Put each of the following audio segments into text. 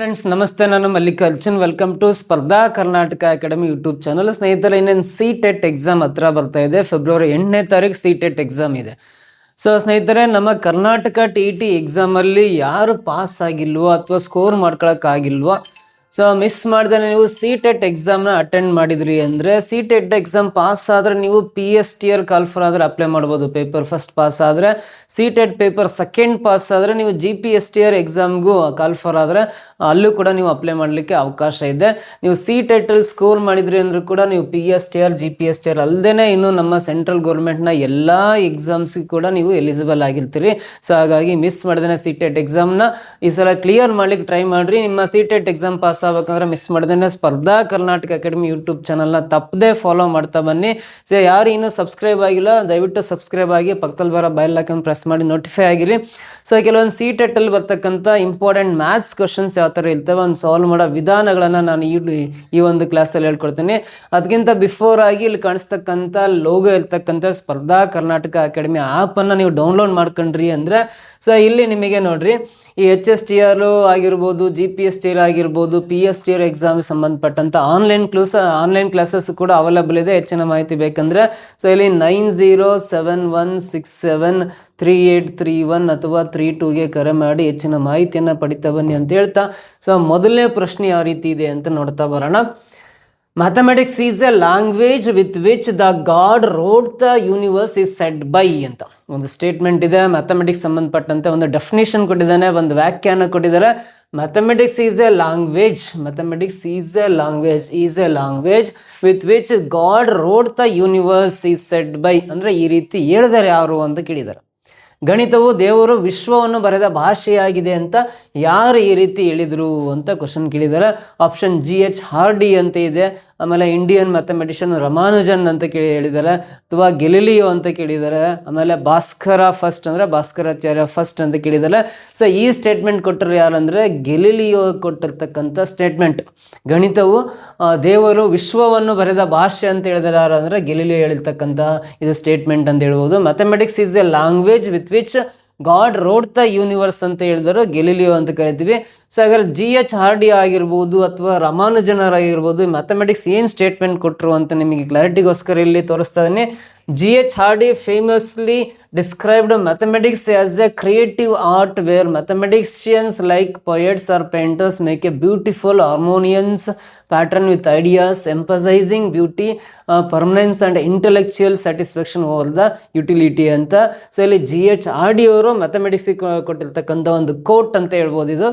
Friends ನಮಸ್ತೆ, ನಾನು Mallikarjun. Welcome to ಸ್ಪರ್ಧಾ ಕರ್ನಾಟಕ ಅಕಾಡೆಮಿ ಯೂಟ್ಯೂಬ್ ಚಾನಲ್. ಸ್ನೇಹಿತರೆ, ಇನ್ನೇನು CTET ಎಕ್ಸಾಮ್ ಹತ್ರ ಬರ್ತಾ ಇದೆ. ಫೆಬ್ರವರಿ 8ನೇ ತಾರೀಕು CTET ಎಕ್ಸಾಮ್ ಇದೆ. ಸೊ ಸ್ನೇಹಿತರೆ, ನಮ್ಮ ಕರ್ನಾಟಕ TET ಎಕ್ಸಾಮಲ್ಲಿ ಯಾರು ಪಾಸ್ ಆಗಿಲ್ವೋ ಅಥವಾ ಸ್ಕೋರ್ ಮಾಡ್ಕೊಳಕ್ಕಾಗಿಲ್ವೋ, ಸೊ ಮಿಸ್ ಮಾಡ್ದೆ ನೀವು CTET ಎಕ್ಸಾಮ್ನ ಅಟೆಂಡ್ ಮಾಡಿದ್ರಿ ಅಂದರೆ, CTET ಎಕ್ಸಾಮ್ ಪಾಸ್ ಆದರೆ ನೀವು PSTR ಕಾಲ್ಫರ್ ಆದರೆ ಅಪ್ಲೈ ಮಾಡ್ಬೋದು. ಪೇಪರ್ ಫಸ್ಟ್ ಪಾಸ್ ಆದರೆ CTET ಪೇಪರ್ ಸೆಕೆಂಡ್ ಪಾಸ್ ಆದರೆ ನೀವು GPSTR ಎಕ್ಸಾಮ್ಗೂ ಕಾಲ್ಫರ್ ಆದರೆ ಅಲ್ಲೂ ಕೂಡ ನೀವು ಅಪ್ಲೈ ಮಾಡಲಿಕ್ಕೆ ಅವಕಾಶ ಇದೆ. ನೀವು CTET ಅಲ್ಲಿ ಸ್ಕೋರ್ ಮಾಡಿದ್ರಿ ಅಂದರೂ ಕೂಡ ನೀವು PSTR GPSTR ಅಲ್ಲದೇ ಇನ್ನು ನಮ್ಮ ಸೆಂಟ್ರಲ್ ಗೌರ್ಮೆಂಟ್ನ ಎಲ್ಲ ಎಕ್ಸಾಮ್ಸ್ಗೂ ಕೂಡ ನೀವು ಎಲಿಜಿಬಲ್ ಆಗಿರ್ತೀರಿ. ಸೊ ಹಾಗಾಗಿ ಮಿಸ್ ಮಾಡ್ದೇ CTET ಎಕ್ಸಾಮ್ನ ಈ ಸಲ ಕ್ಲಿಯರ್ ಮಾಡ್ಲಿಕ್ಕೆ ಟ್ರೈ ಮಾಡಿರಿ. ನಿಮ್ಮ CTET ಎಕ್ಸಾಮ್ ಪಾಸ್ ಆಗ್ಬೇಕಂದ್ರೆ ಮಿಸ್ ಮಾಡ್ದೇ ಸ್ಪರ್ಧಾ ಕರ್ನಾಟಕ ಅಕಾಡೆಮಿ ಯೂಟ್ಯೂಬ್ ಚಾನಲ್ನ ತಪ್ಪದೆ ಫಾಲೋ ಮಾಡ್ತಾ ಬನ್ನಿ. ಸೊ ಯಾರು ಇನ್ನೂ ಸಬ್ಸ್ಕ್ರೈಬ್ ಆಗಿಲ್ಲ, ದಯವಿಟ್ಟು ಸಬ್ಸ್ಕ್ರೈಬ್ ಆಗಿ, ಪಕ್ಕದಲ್ಲಿ ಬರೋ ಬೆಲ್ ಐಕಾನ್ ಪ್ರೆಸ್ ಮಾಡಿ ನೋಟಿಫೈ ಆಗಿರಿ. ಸೊ ಕೆಲವೊಂದು CTET ಅಲ್ಲಿ ಬರ್ತಕ್ಕಂಥ ಇಂಪಾರ್ಟೆಂಟ್ ಮ್ಯಾಥ್ಸ್ ಕ್ವಶನ್ಸ್ ಯಾವ ಥರ ಇರ್ತವೆ, ಒಂದು ಸಾಲ್ವ್ ಮಾಡೋ ವಿಧಾನಗಳನ್ನು ನಾನು ಈ ಒಂದು ಕ್ಲಾಸಲ್ಲಿ ಹೇಳ್ಕೊಡ್ತೀನಿ. ಅದಕ್ಕಿಂತ ಬಿಫೋರ್ ಆಗಿ ಇಲ್ಲಿ ಕಾಣಿಸ್ತಕ್ಕಂಥ ಲೋಗೋ ಇರ್ತಕ್ಕಂಥ ಸ್ಪರ್ಧಾ ಕರ್ನಾಟಕ ಅಕಾಡೆಮಿ ಆ್ಯಪನ್ನು ನೀವು ಡೌನ್ಲೋಡ್ ಮಾಡ್ಕೊಂಡ್ರಿ ಅಂದರೆ, ಸೊ ಇಲ್ಲಿ ನಿಮಗೆ ನೋಡ್ರಿ, ಈ HSTR ಆಗಿರ್ಬೋದು, GPSTR ಆಗಿರ್ಬೋದು, PSTR ಎಕ್ಸಾಮ್ಗೆ ಸಂಬಂಧಪಟ್ಟಂಥ ಆನ್ಲೈನ್ ಕ್ಲಾಸಸ್ ಕೂಡ ಅವೈಲಬಲ್ ಇದೆ. ಹೆಚ್ಚಿನ ಮಾಹಿತಿ ಬೇಕಂದರೆ ಸೊ ಇಲ್ಲಿ 9071673831 ಅಥವಾ 32ಗೆ ಕರೆ ಮಾಡಿ ಹೆಚ್ಚಿನ ಮಾಹಿತಿಯನ್ನು ಪಡಿತಾ ಬನ್ನಿ ಅಂತ ಹೇಳ್ತಾ, ಸೊ ಮೊದಲನೇ ಪ್ರಶ್ನೆ ಯಾವ ರೀತಿ ಇದೆ ಅಂತ ನೋಡ್ತಾ ಬರೋಣ. Mathematics is a language with which the god wrote the universe is said by ಅಂತ ಒಂದು ಸ್ಟೇಟ್ಮೆಂಟ್ ಇದೆ. ಮ್ಯಾಥಮೆಟಿಕ್ಸ್ ಸಂಬಂಧಪಟ್ಟಂತೆ ಒಂದು ಡೆಫಿನೇಷನ್ ಕೊಟ್ಟಿದ್ದಾನೆ, ಒಂದು ವ್ಯಾಖ್ಯಾನ ಕೊಟ್ಟಿದ್ದಾರೆ. Mathematics is a language with which God wrote the universe is said by ಅಂದರೆ ಈ ರೀತಿ ಹೇಳಿದ್ದಾರೆ ಯಾರು ಅಂತ ಕೇಳಿದ್ದಾರೆ. ಗಣಿತವು ದೇವರು ವಿಶ್ವವನ್ನು ಬರೆದ ಭಾಷೆಯಾಗಿದೆ ಅಂತ ಯಾರು ಈ ರೀತಿ ಹೇಳಿದರು ಅಂತ ಕ್ವಶನ್ ಕೇಳಿದ್ದಾರೆ. ಆಪ್ಷನ್ GH ಹಾರ್ಡಿ ಅಂತ ಇದೆ. ಆಮೇಲೆ ಇಂಡಿಯನ್ ಮ್ಯಾಥಮೆಟಿಷಿಯನ್ ರಮಾನುಜನ್ ಅಂತ ಹೇಳಿದ್ದಾರೆ, ಅಥವಾ ಗೆಲಿಲಿಯೋ ಅಂತ ಕೇಳಿದ್ದಾರೆ. ಆಮೇಲೆ ಭಾಸ್ಕರಾಚಾರ್ಯ ಫಸ್ಟ್ ಅಂತ ಕೇಳಿದ್ದಾರೆ. ಸೊ ಈ ಸ್ಟೇಟ್ಮೆಂಟ್ ಕೊಟ್ಟರು ಯಾರಂದರೆ ಗೆಲಿಲಿಯೋ ಕೊಟ್ಟಿರ್ತಕ್ಕಂಥ ಸ್ಟೇಟ್ಮೆಂಟ್. ಗಣಿತವು ದೇವರು ವಿಶ್ವವನ್ನು ಬರೆದ ಭಾಷೆ ಅಂತ ಹೇಳಿದರೆ ಯಾರು ಅಂದರೆ ಗೆಲಿಲಿಯೋ ಹೇಳಿರ್ತಕ್ಕಂಥ ಇದು ಸ್ಟೇಟ್ಮೆಂಟ್ ಅಂತ ಹೇಳ್ಬೋದು. Mathematics is a language with which God wrote the universe ಅಂತ ಹೇಳಿದರು ಗೆಲಿಲಿಯೋ ಅಂತ ಕರಿತೀವಿ. ಸೊ ಹಾಗಾದ್ರೆ GH ಹಾರ್ಡಿ ಆಗಿರ್ಬೋದು ಅಥವಾ ರಮಾನುಜನರ್ ಆಗಿರ್ಬೋದು, ಮ್ಯಾಥಮೆಟಿಕ್ಸ್ ಏನು ಸ್ಟೇಟ್ಮೆಂಟ್ ಕೊಟ್ಟರು ಅಂತ ನಿಮಗೆ ಕ್ಲಾರಿಟಿಗೋಸ್ಕರ ಇಲ್ಲಿ ತೋರಿಸ್ತಾ ಇದ್ದೀನಿ. GH hardy famously described mathematics as a creative art where mathematicians like poets or painters make a beautiful harmonious pattern with ideas emphasizing beauty, permanence and intellectual satisfaction over the utility ಅಂತ. So ಇಲ್ಲಿ GH hardy ಅವರು mathematics ಕೊಟ್ಟಿರ್ತಕ್ಕಂಥ ಒಂದು coat ಅಂತ ಹೇಳ್ಬೋದು ಇದು.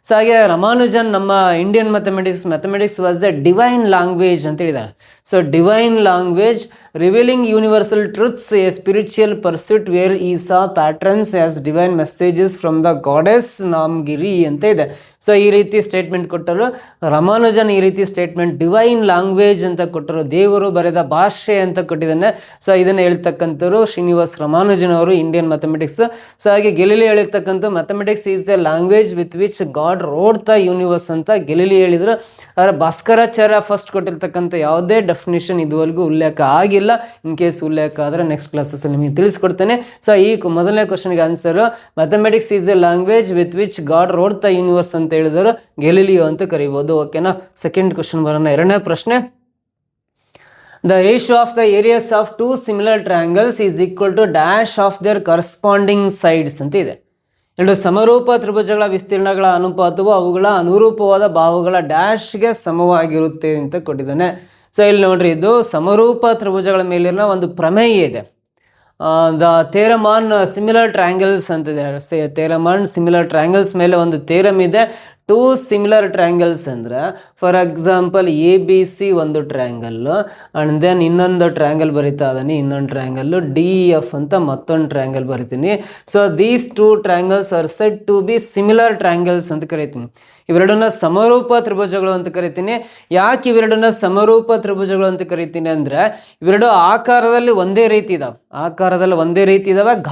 So ಹಾಗೆ ರಮಾನುಜನ್ ನಮ್ಮ Indian mathematics was a divine language ಅಂತ ಹೇಳಿದ್ದಾರೆ. So divine language revealing universal truths, a spiritual pursuit where he saw patterns as divine messages from the goddess Namagiri ಅಂತ ಇದೆ. ಸೊ ಈ ರೀತಿ ಸ್ಟೇಟ್ಮೆಂಟ್ ಕೊಟ್ಟರು ರಮಾನುಜನ್. ಈ ರೀತಿ ಸ್ಟೇಟ್ಮೆಂಟ್ ಡಿವೈನ್ ಲ್ಯಾಂಗ್ವೇಜ್ ಅಂತ ಕೊಟ್ಟರು, ದೇವರು ಬರೆದ ಭಾಷೆ ಅಂತ ಕೊಟ್ಟಿದ್ದಾನೆ. ಸೊ ಇದನ್ನು ಹೇಳ್ತಕ್ಕಂಥವ್ರು ಶ್ರೀನಿವಾಸ್ ರಮಾನುಜನ್ ಅವರು, ಇಂಡಿಯನ್ ಮ್ಯಾಥಮೆಟಿಕ್ಸ್. ಸೊ ಹಾಗೆ ಗೆಲಿಲಿಯೋ ಹೇಳಿರ್ತಕ್ಕಂಥ mathematics is a language with which God wrote the universe ಅಂತ ಗೆಲಿಲಿಯೋ ಹೇಳಿದ್ರು. ಆದರೆ ಭಾಸ್ಕರಾಚಾರ್ಯ ಫಸ್ಟ್ ಕೊಟ್ಟಿರ್ತಕ್ಕಂಥ ಯಾವುದೇ ಡೆಫಿನೇಷನ್ ಇದುವರೆಗೂ ಉಲ್ಲೇಖ ಆಗಿಲ್ಲ. ಇನ್ ಕೇಸ್ ಉಲ್ಲೇಖ ಆದರೆ ನೆಕ್ಸ್ಟ್ ಕ್ಲಾಸಲ್ಲಿ ನಿಮಗೆ ತಿಳಿಸ್ಕೊಡ್ತೇನೆ. ಸೊ ಈ ಮೊದಲನೇ ಕ್ವಶನ್ಗೆ answer mathematics is a language with which God wrote the universe ಅಂತ ಹೇಳಿದರು ಗೆಲಿಲಿಯೋ ಅಂತ ಕರಿಬೋದು. ಓಕೆನಾ. ಸೆಕೆಂಡ್ ಕ್ವಶನ್ ಬರೋಣ. ಎರಡನೇ ಪ್ರಶ್ನೆ. The ratio of the areas of two similar triangles is equal to dash of their corresponding sides ಅಂತ ಇದೆ. ಎರಡು ಸಮರೂಪ ತ್ರಿಭುಜಗಳ ವಿಸ್ತೀರ್ಣಗಳ ಅನುಪಾತವು ಅವುಗಳ ಅನುರೂಪವಾದ ಬಾಹುಗಳ ಡ್ಯಾಶ್ಗೆ ಸಮವಾಗಿರುತ್ತೆ ಅಂತ ಕೊಟ್ಟಿದ್ದಾನೆ. ಸೊ ಇಲ್ಲಿ ನೋಡ್ರಿ, ಇದು ಸಮರೂಪ ತ್ರಿಭುಜಗಳ ಮೇಲಿನ ಒಂದು ಪ್ರಮೇಯ ಇದೆ. The theorem on similar triangles ಅಂತಿದೆ. ಥೇರಮ್ ಆನ್ ಸಿಮಿಲರ್ ಟ್ರಯಾಂಗಲ್ಸ್ ಮೇಲೆ ಒಂದು ಥೇರಮ್ ಇದೆ. ಟೂ ಸಿಮಿಲರ್ ಟ್ರಯಾಂಗಲ್ಸ್ ಅಂದರೆ ಫಾರ್ ಎಕ್ಸಾಂಪಲ್ ABC ಒಂದು ಟ್ರಯಾಂಗಲ್ಲು, ಆ್ಯಂಡ್ ದೆನ್ ಇನ್ನೊಂದು ಟ್ರಯಾಂಗಲ್ ಬರಿತಾ ಇದ್ದೀನಿ, ಇನ್ನೊಂದು ಟ್ರಯಾಂಗಲ್ಲು DEF ಅಂತ ಮತ್ತೊಂದು ಟ್ರಯಾಂಗಲ್ ಬರಿತೀನಿ. So these two triangles are said to be similar triangles ಅಂತ ಕರಿತೀನಿ. ಇವೆರಡನ್ನ ಸಮರೂಪ ತ್ರಿಭುಜಗಳು ಅಂತ ಕರಿತೀನಿ. ಯಾಕೆ ಇವೆರಡನ್ನ ಸಮರೂಪ ತ್ರಿಭುಜಗಳು ಅಂತ ಕರಿತೀನಿ ಅಂದರೆ, ಇವೆರಡು ಆಕಾರದಲ್ಲಿ ಒಂದೇ ರೀತಿ ಇದಾವೆ,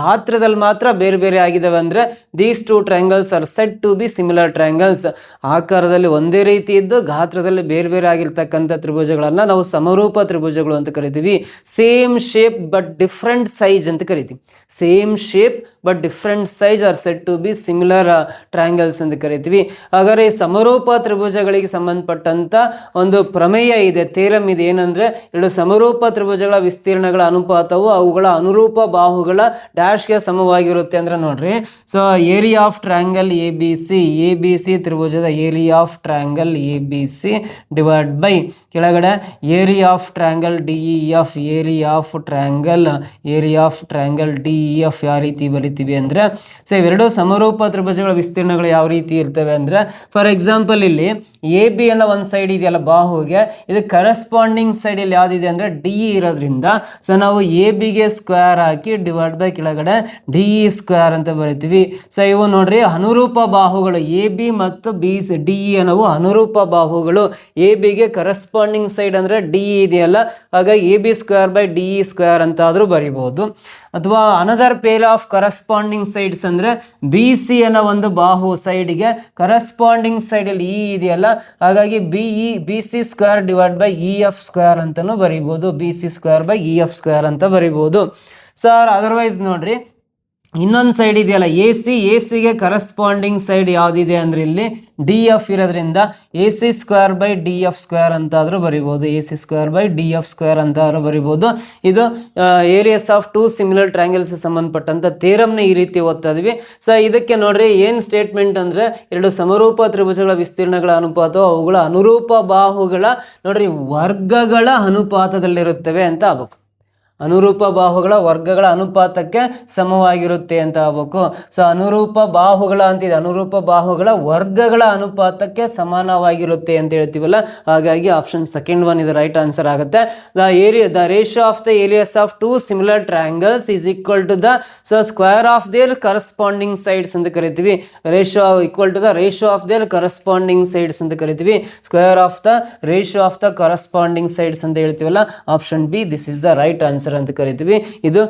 ಗಾತ್ರದಲ್ಲಿ ಮಾತ್ರ ಬೇರೆ ಬೇರೆ ಆಗಿದ್ದಾವೆ. ಅಂದರೆ these two triangles are said to be similar triangles. Triangles, ಆಕಾರದಲ್ಲಿ ಒಂದೇ ರೀತಿ ಇದ್ದು ಗಾತ್ರದಲ್ಲಿ ಬೇರೆ ಬೇರೆ ಆಗಿರ್ತಕ್ಕಂಥ ತ್ರಿಭುಜಗಳನ್ನು ನಾವು ಸಮರೂಪ ತ್ರಿಭುಜಗಳು ಅಂತ ಕರಿತೀವಿ. Same shape but different size ಅಂತ ಕರಿತೀವಿ. Same shape but different size are said to be similar triangles ಅಂತ ಕರಿತೀವಿ. ಹಾಗಾದರೆ ಈ ಸಮರೂಪ ತ್ರಿಭುಜಗಳಿಗೆ ಸಂಬಂಧಪಟ್ಟಂತ ಒಂದು ಪ್ರಮೇಯ ಇದೆ, ಥಿಯರಮ್ ಇದೆ. ಏನಂದ್ರೆ ಎರಡು ಸಮರೂಪ ತ್ರಿಭುಜಗಳ ವಿಸ್ತೀರ್ಣಗಳ ಅನುಪಾತವು ಅವುಗಳ ಅನುರೂಪ ಬಾಹುಗಳ ಡ್ಯಾಶ್ಗೆ ಸಮವಾಗಿರುತ್ತೆ ಅಂದ್ರೆ ನೋಡ್ರಿ. So area of triangle A B C ತ್ರಿಭುಜದ area of triangle A B C divide by ಕೆಳಗಡೆ area of triangle D E F, area of triangle D E F ಯಾವ ರೀತಿ ಬರಿತೀವಿ ಅಂದ್ರೆ, ಸೊ ಇವೆರಡು ಸಮರೂಪ ತ್ರಿಭುಜಗಳ ವಿಸ್ತೀರ್ಣಗಳು ಯಾವ ರೀತಿ ಇರ್ತವೆ ಅಂದ್ರೆ, ಫಾರ್ ಎಕ್ಸಾಂಪಲ್ ಇಲ್ಲಿ ಎ ಬಿ ಅನ್ನೋ ಒಂದು ಸೈಡ್ ಇದೆಯಲ್ಲ ಬಾಹುಗೆ, ಇದು ಕರೆಸ್ಪಾಂಡಿಂಗ್ ಸೈಡ್ ಇಲ್ಲಿ ಯಾವ್ದಿದೆ ಅಂದ್ರೆ ಡಿ ಇ ಇರೋದ್ರಿಂದ ಸೊ ನಾವು ಎ ಬಿಗೆ ಸ್ಕ್ವೇರ್ ಹಾಕಿ ಡಿವೈಡ್ ಬೈ ಕೆಳಗಡೆ ಡಿ ಇ ಸ್ಕ್ವೇರ್ ಅಂತ ಬರಿತೀವಿ. ಸೊ ಇವು ನೋಡ್ರಿ ಅನುರೂಪ ಬಾಹುಗಳು, ಎ ಬಿ ಮತ್ತು ಬಿ ಸಿ ಡಿ ಇ ಅನ್ನೋವು ಅನುರೂಪ ಬಾಹುಗಳು. ಎ ಬಿಗೆ ಕರೆಸ್ಪಾಂಡಿಂಗ್ ಸೈಡ್ ಅಂದ್ರೆ ಡಿ ಇ ಇದೆಯಲ್ಲ, ಹಾಗಾಗಿ A B square by D E square ಅಂತ ಆದ್ರೂ ಬರಿಬಹುದು. ಅಥವಾ another pair of corresponding sides ಅಂದ್ರೆ ಬಿ ಸಿ ಅನ್ನೋ ಒಂದು ಬಾಹು ಸೈಡ್ಗೆ ಕರೆಸ್ಪಾಂಡಿಂಗ್ ಸೈಡ್ ಅಲ್ಲಿ ಇ ಇದೆಯಲ್ಲ, ಹಾಗಾಗಿ B C square divide by E F square ಅಂತಾನು ಬರಿಬಹುದು. B C square by E F square ಅಂತ ಬರಿಬಹುದು ಸರ್. ಅದರ್ವೈಸ್ ನೋಡ್ರಿ ಇನ್ನೊಂದು ಸೈಡ್ ಇದೆಯಲ್ಲ ಎ ಸಿಗೆ ಕರೆಸ್ಪಾಂಡಿಂಗ್ ಸೈಡ್ ಯಾವುದಿದೆ ಅಂದ್ರೆ ಇಲ್ಲಿ ಡಿ ಎಫ್ ಇರೋದ್ರಿಂದ A C square by D F square ಅಂತಾದರೂ ಬರಿಬೋದು. A C square by D F square ಅಂತಾದ್ರೂ ಬರಿಬೋದು. ಇದು areas of two similar triangles ಸಂಬಂಧಪಟ್ಟಂತ ಥಿಯರಮ್ನ ಈ ರೀತಿ ಓದ್ತಾ ಇದ್ವಿ. ಸೊ ಇದಕ್ಕೆ ನೋಡ್ರಿ ಏನು ಸ್ಟೇಟ್ಮೆಂಟ್ ಅಂದ್ರೆ ಎರಡು ಸಮರೂಪ ತ್ರಿಭುಜಗಳ ವಿಸ್ತೀರ್ಣಗಳ ಅನುಪಾತ ಅವುಗಳ ಅನುರೂಪ ಬಾಹುಗಳ ನೋಡ್ರಿ ವರ್ಗಗಳ ಅನುಪಾತದಲ್ಲಿರುತ್ತವೆ ಅಂತ ಆಗ್ಬೇಕು. ಅನುರೂಪ ಬಾಹುಗಳ ವರ್ಗಗಳ ಅನುಪಾತಕ್ಕೆ ಸಮವಾಗಿರುತ್ತೆ ಅಂತ ಆಗ್ಬೇಕು. ಸೊ ಅನುರೂಪ ಬಾಹುಗಳ ಅಂತಿದೆ, ಅನುರೂಪ ಬಾಹುಗಳ ವರ್ಗಗಳ ಅನುಪಾತಕ್ಕೆ ಸಮಾನವಾಗಿರುತ್ತೆ ಅಂತ ಹೇಳ್ತೀವಲ್ಲ, ಹಾಗಾಗಿ ಆಪ್ಷನ್ ಸೆಕೆಂಡ್ ಒನ್ ಇದು ರೈಟ್ ಆನ್ಸರ್ ಆಗುತ್ತೆ. The ratio of the areas of two similar triangles is equal to the square of their corresponding sides ಅಂತ ಕರಿತೀವಿ. Ratio equal to the ratio of their corresponding sides ಅಂತ ಕರಿತೀವಿ. Square of the ratio of the corresponding sides ಅಂತ ಹೇಳ್ತೀವಲ್ಲ, option B this is the right answer ಅಂತ ಕರಿತೀವಿ. ಇದು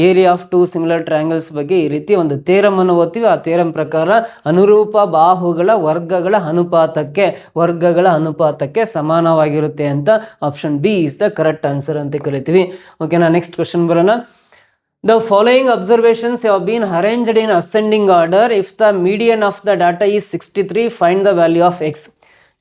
area of two similar triangles ಬಗ್ಗೆ ಈ ರೀತಿ ಒಂದು ಥಿಯರಮ್ ಅನ್ನು ಓದ್ತೀವಿ. ಆ ಥಿಯರಮ್ ಪ್ರಕಾರ ಅನುರೂಪ ಬಾಹುಗಳ ವರ್ಗಗಳ ಅನುಪಾತಕ್ಕೆ ಸಮಾನವಾಗಿರುತ್ತೆ ಅಂತ option B is the correct answer ಅಂತ ಕರಿತೀವಿ. ಓಕೆನಾ, ನೆಕ್ಸ್ಟ್ ಕ್ವಶನ್ ಬರೋಣ. The following observations have been arranged in ascending order. If the median of the data is 63, find the value of x.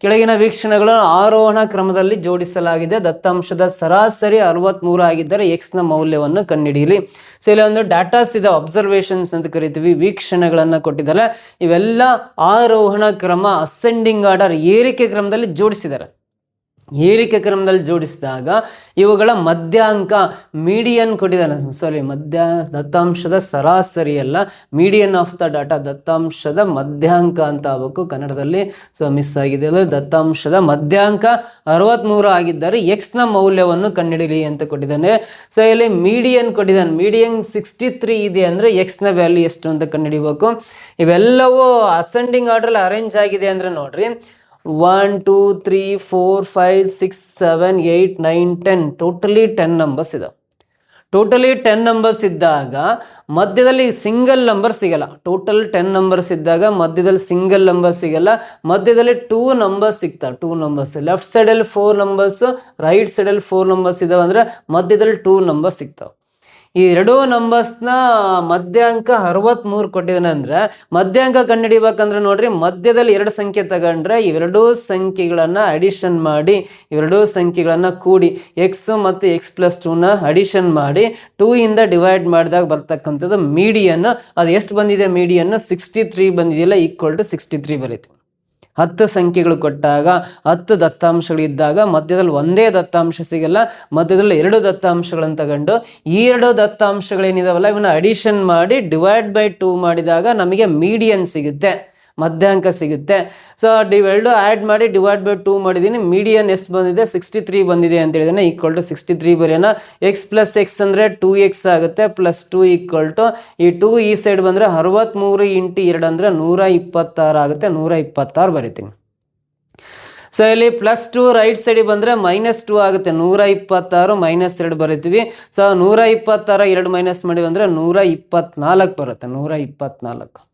ಕೆಳಗಿನ ವೀಕ್ಷಣೆಗಳನ್ನು ಆರೋಹಣ ಕ್ರಮದಲ್ಲಿ ಜೋಡಿಸಲಾಗಿದೆ. ದತ್ತಾಂಶದ ಸರಾಸರಿ 63 ಆಗಿದ್ದರೆ ಎಕ್ಸ್ ನ ಮೌಲ್ಯವನ್ನು ಕಂಡುಹಿಡಿಯಲಿ. ಸೊ ಇಲ್ಲಿ ಒಂದು ಡಾಟಾಸ್ ಇದೆ, ಅಬ್ಸರ್ವೇಷನ್ಸ್ ಅಂತ ಕರಿತೀವಿ, ವೀಕ್ಷಣೆಗಳನ್ನು ಕೊಟ್ಟಿದ್ದಾರೆ. ಇವೆಲ್ಲ ಆರೋಹಣ ಕ್ರಮ ಅಸೆಂಡಿಂಗ್ ಆರ್ಡರ್ ಏರಿಕೆ ಕ್ರಮದಲ್ಲಿ ಜೋಡಿಸಿದ್ದಾರೆ. ಏರಿಕೆ ಕ್ರಮದಲ್ಲಿ ಜೋಡಿಸಿದಾಗ ಇವುಗಳ ಮಧ್ಯಾಂಕ ಮೀಡಿಯನ್ ಕೊಟ್ಟಿದ್ದಾನೆ. ದತ್ತಾಂಶದ ಸರಾಸರಿ ಅಲ್ಲ, ಮೀಡಿಯನ್ ಆಫ್ ದ ಡಾಟಾ, ದತ್ತಾಂಶದ ಮಧ್ಯಾಂಕ ಅಂತ ಆಗಬೇಕು ಕನ್ನಡದಲ್ಲಿ. ಸೊ ಮಿಸ್ ಆಗಿದೆ, ದತ್ತಾಂಶದ ಮಧ್ಯಾಂಕ 63 ಆಗಿದ್ದರೆ ಎಕ್ಸ್ ನ ಮೌಲ್ಯವನ್ನು ಕಂಡುಹಿಡಿಯಲಿ ಅಂತ ಕೊಟ್ಟಿದ್ದಾನೆ. ಸೊ ಇಲ್ಲಿ ಮೀಡಿಯನ್ ಕೊಟ್ಟಿದ್ದಾನೆ, ಮೀಡಿಯನ್ 63 ಇದೆ ಅಂದ್ರೆ ಎಕ್ಸ್ ನ ವ್ಯಾಲ್ಯೂ ಎಷ್ಟು ಅಂತ ಕಂಡುಹಿಡಿಬೇಕು. ಇವೆಲ್ಲವೂ ಅಸೆಂಡಿಂಗ್ ಆರ್ಡರ್ ಅರೇಂಜ್ ಆಗಿದೆ ಅಂದ್ರೆ ನೋಡ್ರಿ 1 2 3 4 5 6 7 8 9 10 ಟೋಟಲಿ 10 ನಂಬರ್ಸ್ ಇದೆ. ಟೋಟಲಿ 10 ನಂಬರ್ಸ್ ಇದ್ದಾಗ ಮಧ್ಯದಲ್ಲಿ ಸಿಂಗಲ್ ನಂಬರ್ ಸಿಗಲ್ಲ. ಟೋಟಲ್ 10 ನಂಬರ್ಸ್ ಇದ್ದಾಗ ಮಧ್ಯದಲ್ಲಿ ಸಿಂಗಲ್ ನಂಬರ್ ಸಿಗಲ್ಲ, ಮಧ್ಯದಲ್ಲಿ 2 ನಂಬರ್ಸ್ ಸಿಗ್ತವೆ. 2 ನಂಬರ್ಸ್ ಲೆಫ್ಟ್ ಸೈಡಲ್ಲಿ 4 ನಂಬರ್ಸ್, ರೈಟ್ ಸೈಡಲ್ಲಿ 4 ನಂಬರ್ಸ್ ಇದಾವೆ ಅಂದ್ರೆ ಮಧ್ಯದಲ್ಲಿ 2 ನಂಬರ್ಸ್ ಸಿಗ್ತಾವೆ. ಈ ಎರಡೂ ನಂಬರ್ಸ್ನ ಮಧ್ಯಾಂಕ 63 ಕೊಟ್ಟಿದ್ದಾನೆ ಅಂದ್ರೆ ಮಧ್ಯಾಂಕ ಕಂಡುಹಿಡಿಬೇಕಂದ್ರೆ ನೋಡ್ರಿ, ಮಧ್ಯದಲ್ಲಿ 2 ಸಂಖ್ಯೆ ತಗೊಂಡ್ರೆ ಇವೆರಡೂ ಸಂಖ್ಯೆಗಳನ್ನು ಅಡಿಷನ್ ಮಾಡಿ, ಇವೆರಡೂ ಸಂಖ್ಯೆಗಳನ್ನು ಕೂಡಿ ಎಕ್ಸ್ ಮತ್ತು ಎಕ್ಸ್ ಪ್ಲಸ್ 2ನ ಅಡಿಷನ್ ಮಾಡಿ 2 ಇಂದ ಡಿವೈಡ್ ಮಾಡಿದಾಗ ಬರ್ತಕ್ಕಂಥದ್ದು ಮೀಡಿಯನ್. ಅದು ಎಷ್ಟು ಬಂದಿದೆ ಮೀಡಿಯನ್? 63 ಬಂದಿದೆಯಲ್ಲ, ಈಕ್ವಲ್ ಟು 63 ಬರೀತೀವಿ. 10 ಸಂಖ್ಯೆಗಳು ಕೊಟ್ಟಾಗ 10 ದತ್ತಾಂಶಗಳಿದ್ದಾಗ ಮಧ್ಯದಲ್ಲಿ ಒಂದೇ ದತ್ತಾಂಶ ಸಿಗಲ್ಲ, ಮಧ್ಯದಲ್ಲಿ 2 ದತ್ತಾಂಶಗಳನ್ನು ತಗೊಂಡು ಈ 2 ದತ್ತಾಂಶಗಳೇನಿದಾವಲ್ಲ ಇವನ್ನ ಅಡಿಷನ್ ಮಾಡಿ ಡಿವೈಡ್ ಬೈ 2 ಮಾಡಿದಾಗ ನಮಗೆ ಮೀಡಿಯನ್ ಸಿಗುತ್ತೆ, ಮಧ್ಯಾಂಕ ಸಿಗುತ್ತೆ. ಸೊ ಇವೆರಡು ಆ್ಯಡ್ ಮಾಡಿ ಡಿವೈಡ್ ಬೈ 2 ಮಾಡಿದ್ದೀನಿ, ಮೀಡಿಯನ್ ಎಷ್ಟು ಬಂದಿದೆ? 63 ಬಂದಿದೆ ಅಂತ ಹೇಳಿದಾನೆ. ಈಕ್ವಲ್ ಟು 63 ಬರೆಯೋಣ. ಎಕ್ಸ್ ಪ್ಲಸ್ ಎಕ್ಸ್ ಅಂದರೆ 2x ಆಗುತ್ತೆ, ಪ್ಲಸ್ 2 ಈಕ್ವಲ್ ಟು ಈ 2 ಈ ಸೈಡ್ ಬಂದರೆ 63 ಇಂಟು 2 ಅಂದರೆ 126 ಆಗುತ್ತೆ. 126 ಬರಿತೀನಿ. ಸೊ ಇಲ್ಲಿ ಪ್ಲಸ್ 2 ರೈಟ್ ಸೈಡಿಗೆ ಬಂದರೆ ಮೈನಸ್ 2 ಆಗುತ್ತೆ. 126 ಮೈನಸ್ 2 ಬರಿತೀವಿ. ಸೊ 126 2 ಮೈನಸ್ ಮಾಡಿ ಬಂದರೆ 124 ಬರುತ್ತೆ. 124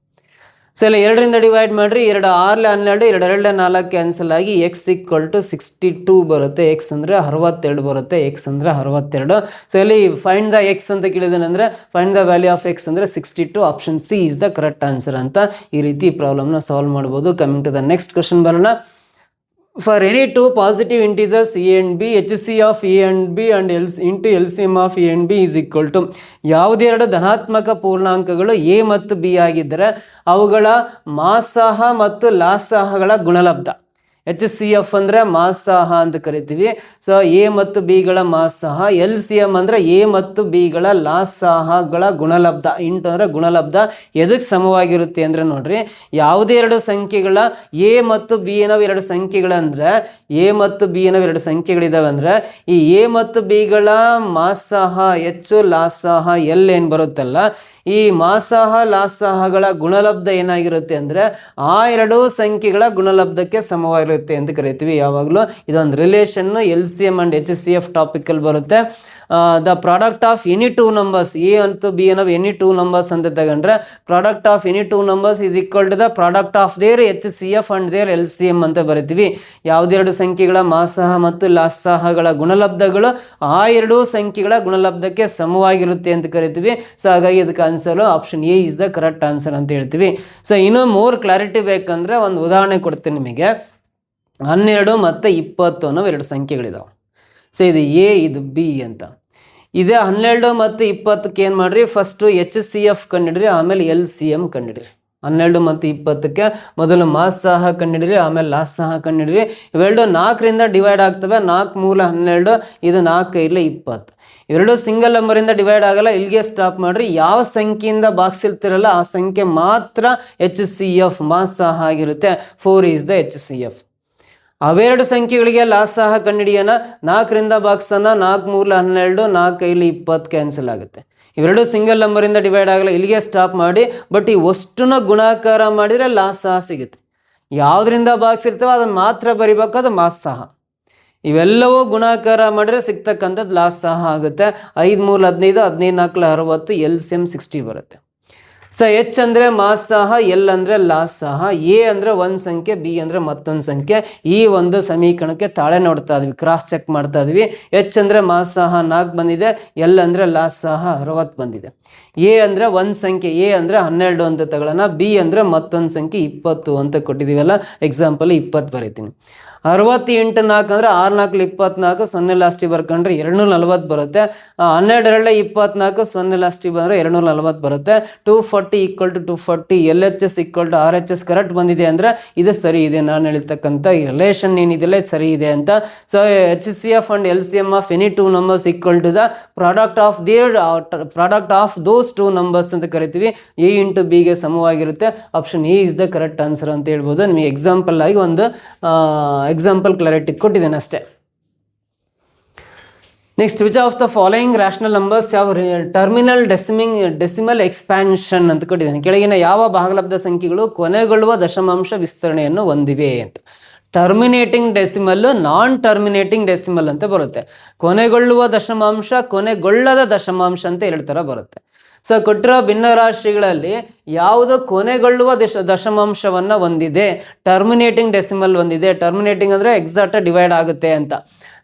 ಸೊ ಇಲ್ಲಿ 2ರಿಂದ ಡಿವೈಡ್ ಮಾಡಿರಿ, 2 6 12, 2 2 4 ಕ್ಯಾನ್ಸಲ್ ಆಗಿ ಎಕ್ಸ್ ಈಕ್ವಲ್ ಟು 62 ಬರುತ್ತೆ. ಎಕ್ಸ್ ಅಂದರೆ 62 ಬರುತ್ತೆ. ಎಕ್ಸ್ ಅಂದರೆ 62. ಸೊ ಇಲ್ಲಿ ಫೈಂಡ್ ದ ಎಕ್ಸ್ ಅಂತ ಕೇಳಿದಾನೆ ಅಂದರೆ find the value of X ಅಂದರೆ 62. Option C is the correct answer ಅಂತ ಈ ರೀತಿ ಪ್ರಾಬ್ಲಮ್ನ ಸಾಲ್ವ್ ಮಾಡ್ಬೋದು. Coming to the next question ಬರೋಣ. For any two positive integers a and b, HC of a and b and into LCM of a and b is equal to ಯಾವುದೆರಡು ಧನಾತ್ಮಕ ಪೂರ್ಣಾಂಕಗಳು a ಮತ್ತು b ಆಗಿದ್ದರೆ ಅವುಗಳ ಮಾಸಾಹ ಮತ್ತು ಲಾಸಾಹಗಳ ಗುಣಲಬ್ಧ. HCF ಅಂದರೆ ಮಾಸಾಹ ಅಂತ ಕರಿತೀವಿ. So A ಮತ್ತು ಬಿಗಳ ಮಾಸಾಹ, LCM ಅಂದರೆ ಎ ಮತ್ತು ಬಿಗಳ ಲಾಸಾಹಗಳ ಗುಣಲಬ್ಧ. ಇಂಟು ಅಂದರೆ ಗುಣಲಬ್ಧ ಎದಕ್ಕೆ ಸಮವಾಗಿರುತ್ತೆ ಅಂದರೆ ನೋಡ್ರಿ, ಯಾವುದೇ ಎರಡು ಸಂಖ್ಯೆಗಳ ಎ ಮತ್ತು ಬಿ ಏನವು ಎರಡು ಸಂಖ್ಯೆಗಳಂದ್ರೆ ಎ ಮತ್ತು ಬಿ ಏನವು ಎರಡು ಸಂಖ್ಯೆಗಳಿದಾವೆ ಅಂದರೆ ಈ ಎ ಮತ್ತು ಬಿಗಳ ಮಾಸಾಹ ಹೆಚ್ಚು ಲಾಸಾಹ ಎಲ್ ಏನು ಬರುತ್ತಲ್ಲ, ಈ ಮಾಸಾಹ ಲಾಸಾಹಗಳ ಗುಣಲಬ್ಧ ಏನಾಗಿರುತ್ತೆ ಅಂದರೆ ಆ ಎರಡು ಸಂಖ್ಯೆಗಳ ಗುಣಲಬ್ಧಕ್ಕೆ ಸಮವಾಗಿರುತ್ತೆ ಅಂತ ಕರಿತೀವಿ. ಯಾವಾಗಲೂ ಇದೊಂದು ರಿಲೇಷನ್ನು LCM ಅಂಡ್ HCF ಟಾಪಿಕಲ್ಲಿ ಬರುತ್ತೆ. The product of any two numbers, A ಮತ್ತು ಬಿ ಅನ್ನೋ ಎನಿ ಟೂ ನಂಬರ್ಸ್ ಅಂತ ತಗೊಂಡ್ರೆ product of any two numbers is equal to the product of their HCF and their LCM ಅಂತ ಬರಿತೀವಿ. ಯಾವುದೆರಡು ಸಂಖ್ಯೆಗಳ ಮಾಸಾಹ ಮತ್ತು ಲಾಸಾಹಗಳ ಗುಣಲಬ್ಧಗಳು ಆ ಎರಡೂ ಸಂಖ್ಯೆಗಳ ಗುಣಲಬ್ಧಕ್ಕೆ ಸಮವಾಗಿರುತ್ತೆ ಅಂತ ಕರಿತೀವಿ. ಸೊ ಹಾಗಾಗಿ ಇದಕ್ಕೆ answer option A is the correct answer ಅಂತ ಹೇಳ್ತೀವಿ. ಸೊ ಇನ್ನೂ ಮೋರ್ ಕ್ಲಾರಿಟಿ ಬೇಕಂದ್ರೆ ಒಂದು ಉದಾಹರಣೆ ಕೊಡ್ತೀನಿ ನಿಮಗೆ. 12 ಮತ್ತು 20 ಅನ್ನೋ ಎರಡು ಸಂಖ್ಯೆಗಳಿದಾವೆ. ಸೊ ಇದು ಎ, ಇದು ಬಿ ಅಂತ. ಇದೇ 12 ಮತ್ತು 20ಕ್ಕೆ ಏನು ಮಾಡಿರಿ, ಫಸ್ಟು HCF ಕಂಡಿಡ್ರಿ, ಆಮೇಲೆ LCM ಕಂಡಿಡ್ರಿ. 12 ಮತ್ತು 20ಕ್ಕೆ ಮೊದಲು ಮಾಸಾಹ ಕಂಡಿಡ್ರಿ, ಆಮೇಲೆ ಲಾಸಾಹ ಕಂಡಿಡ್ರಿ. ಇವೆರಡು 4ರಿಂದ ಡಿವೈಡ್ ಆಗ್ತವೆ. 4 ಮೂಲ 12, ಇದು 4 ಇಲ್ಲ 20. ಇವೆರಡು ಸಿಂಗಲ್ ನಂಬರಿಂದ ಡಿವೈಡ್ ಆಗಲ್ಲ. ಇಲ್ಲಿಗೆ ಸ್ಟಾಪ್ ಮಾಡಿರಿ. ಯಾವ ಸಂಖ್ಯೆಯಿಂದ ಬಾಕ್ಸಿರ್ತಿರಲ್ಲ ಆ ಸಂಖ್ಯೆ ಮಾತ್ರ HCF ಮಾಸಾಹ ಆಗಿರುತ್ತೆ. 4 ಈಸ್ ದ HCF. ಅವೆರಡು ಸಂಖ್ಯೆಗಳಿಗೆ ಲಾಸಾಹ ಕಂಡುಹಿಡಿಯೋಣ. 4ರಿಂದ ಬಾಕ್ಸನ್ನು 4 ಮೂಲ 12, 4 ಇಲ್ಲಿ 20 ಕ್ಯಾನ್ಸಲ್ ಆಗುತ್ತೆ. ಇವೆರಡು ಸಿಂಗಲ್ ನಂಬರಿಂದ ಡಿವೈಡ್ ಆಗಲ್ಲ. ಇಲ್ಲಿಗೆ ಸ್ಟಾಪ್ ಮಾಡಿ. ಬಟ್ ಈ ಅಷ್ಟನ್ನು ಗುಣಾಕಾರ ಮಾಡಿದರೆ ಲಾಸಾಹ ಸಿಗುತ್ತೆ. ಯಾವುದರಿಂದ ಬಾಕ್ಸ್ ಇರ್ತವೆ ಅದನ್ನು ಮಾತ್ರ ಬರಿಬೇಕು, ಅದು ಮಾಸಾಹ. ಇವೆಲ್ಲವೂ ಗುಣಾಕಾರ ಮಾಡಿದ್ರೆ ಸಿಗ್ತಕ್ಕಂಥದ್ದು ಲಾಸಾಹ ಆಗುತ್ತೆ. 5 ಮೂಲ 15, 15 4 60, LCM 60 ಬರುತ್ತೆ. ಸೊ ಎಚ್ ಅಂದರೆ ಮಾಸಾಹ, ಎಲ್ ಅಂದರೆ ಲಾಸಾಹ, ಎ ಅಂದರೆ ಒಂದು ಸಂಖ್ಯೆ, ಬಿ ಅಂದರೆ ಮತ್ತೊಂದು ಸಂಖ್ಯೆ. ಈ ಒಂದು ಸಮೀಕರಣಕ್ಕೆ ತಾಳೆ ನೋಡ್ತಾ ಇದ್ವಿ, ಕ್ರಾಸ್ ಚೆಕ್ ಮಾಡ್ತಾ ಇದ್ವಿ. ಎಚ್ ಅಂದರೆ ಮಾಸಾಹ 4 ಬಂದಿದೆ, ಎಲ್ ಅಂದರೆ ಲಾಸಾಹ 60 ಬಂದಿದೆ. ಎ ಅಂದರೆ ಒಂದು ಸಂಖ್ಯೆ, ಎ ಅಂದರೆ 12 ಅಂತ ತಗೊಳ್ಳೋಣ. ಬಿ ಅಂದರೆ ಮತ್ತೊಂದು ಸಂಖ್ಯೆ 20 ಅಂತ ಕೊಟ್ಟಿದ್ದೀವಲ್ಲ, ಎಕ್ಸಾಂಪಲ್ 20 ಬರೀತೀನಿ. 60 × 4 ಅಂದರೆ 6 4 24, 0 ಲಾಸ್ಟಿಗೆ ಬರ್ಕೊಂಡ್ರೆ 240 ಬರುತ್ತೆ. 12 2 24, 0 ಲಾಸ್ಟಿಗೆ ಬಂದರೆ 240 ಬರುತ್ತೆ. 240 = 240, LHS = RHS ಕರೆಕ್ಟ್ ಬಂದಿದೆ ಅಂದರೆ ಇದು ಸರಿ ಇದೆ. ನಾನು ಹೇಳ್ತಕ್ಕಂಥ ಈ ರಿಲೇಷನ್ ಏನಿದೆಯಲ್ಲ ಸರಿ ಇದೆ ಅಂತ. So HCF and LCM of any two numbers equal to the product of those two numbers ಅಂತ ಕರಿತೀವಿ. A × B ಗೆ ಸಮವಾಗಿರುತ್ತೆ. Option A is the correct answer ಅಂತ ಹೇಳ್ಬೋದು. ನಿಮಗೆ ಎಕ್ಸಾಂಪಲ್ ಆಗಿ ಒಂದು ಎಕ್ಸಾಂಪಲ್ ಕ್ಲಾರಿಟಿ ಕೊಟ್ಟಿದ್ದೇನೆ ಅಷ್ಟೇ. Next, which of the following rational numbers ಯಾವ ಟರ್ಮಿನಲ್ ಡೆಸಿಮಲ್ ಎಕ್ಸ್ಪ್ಯಾನ್ಷನ್ ಅಂತ ಕೊಟ್ಟಿದ್ದಾನೆ. ಕೆಳಗಿನ ಯಾವ ಭಾಗಲಬ್ಧ ಸಂಖ್ಯೆಗಳು ಕೊನೆಗೊಳ್ಳುವ ದಶಮಾಂಶ ವಿಸ್ತರಣೆಯನ್ನು ಹೊಂದಿವೆ ಅಂತ. ಟರ್ಮಿನೇಟಿಂಗ್ ಡೆಸಿಮಲ್, ನಾನ್ ಟರ್ಮಿನೇಟಿಂಗ್ ಡೆಸಿಮಲ್ ಅಂತ ಬರುತ್ತೆ. ಕೊನೆಗೊಳ್ಳುವ ದಶಮಾಂಶ, ಕೊನೆಗೊಳ್ಳದ ದಶಮಾಂಶ ಅಂತ 2 ಥರ ಬರುತ್ತೆ. ಸೊ ಕೊಟ್ಟಿರೋ ಭಿನ್ನರಾಶಿಗಳಲ್ಲಿ ಯಾವುದು ಕೊನೆಗೊಳ್ಳುವ ದಶಮಾಂಶವನ್ನು ಹೊಂದಿದೆ, ಟರ್ಮಿನೇಟಿಂಗ್ ಡೆಸಿಮಲ್ ಹೊಂದಿದೆ. ಟರ್ಮಿನೇಟಿಂಗ್ ಅಂದರೆ ಎಕ್ಸಾಕ್ಟ್ ಡಿವೈಡ್ ಆಗುತ್ತೆ ಅಂತ.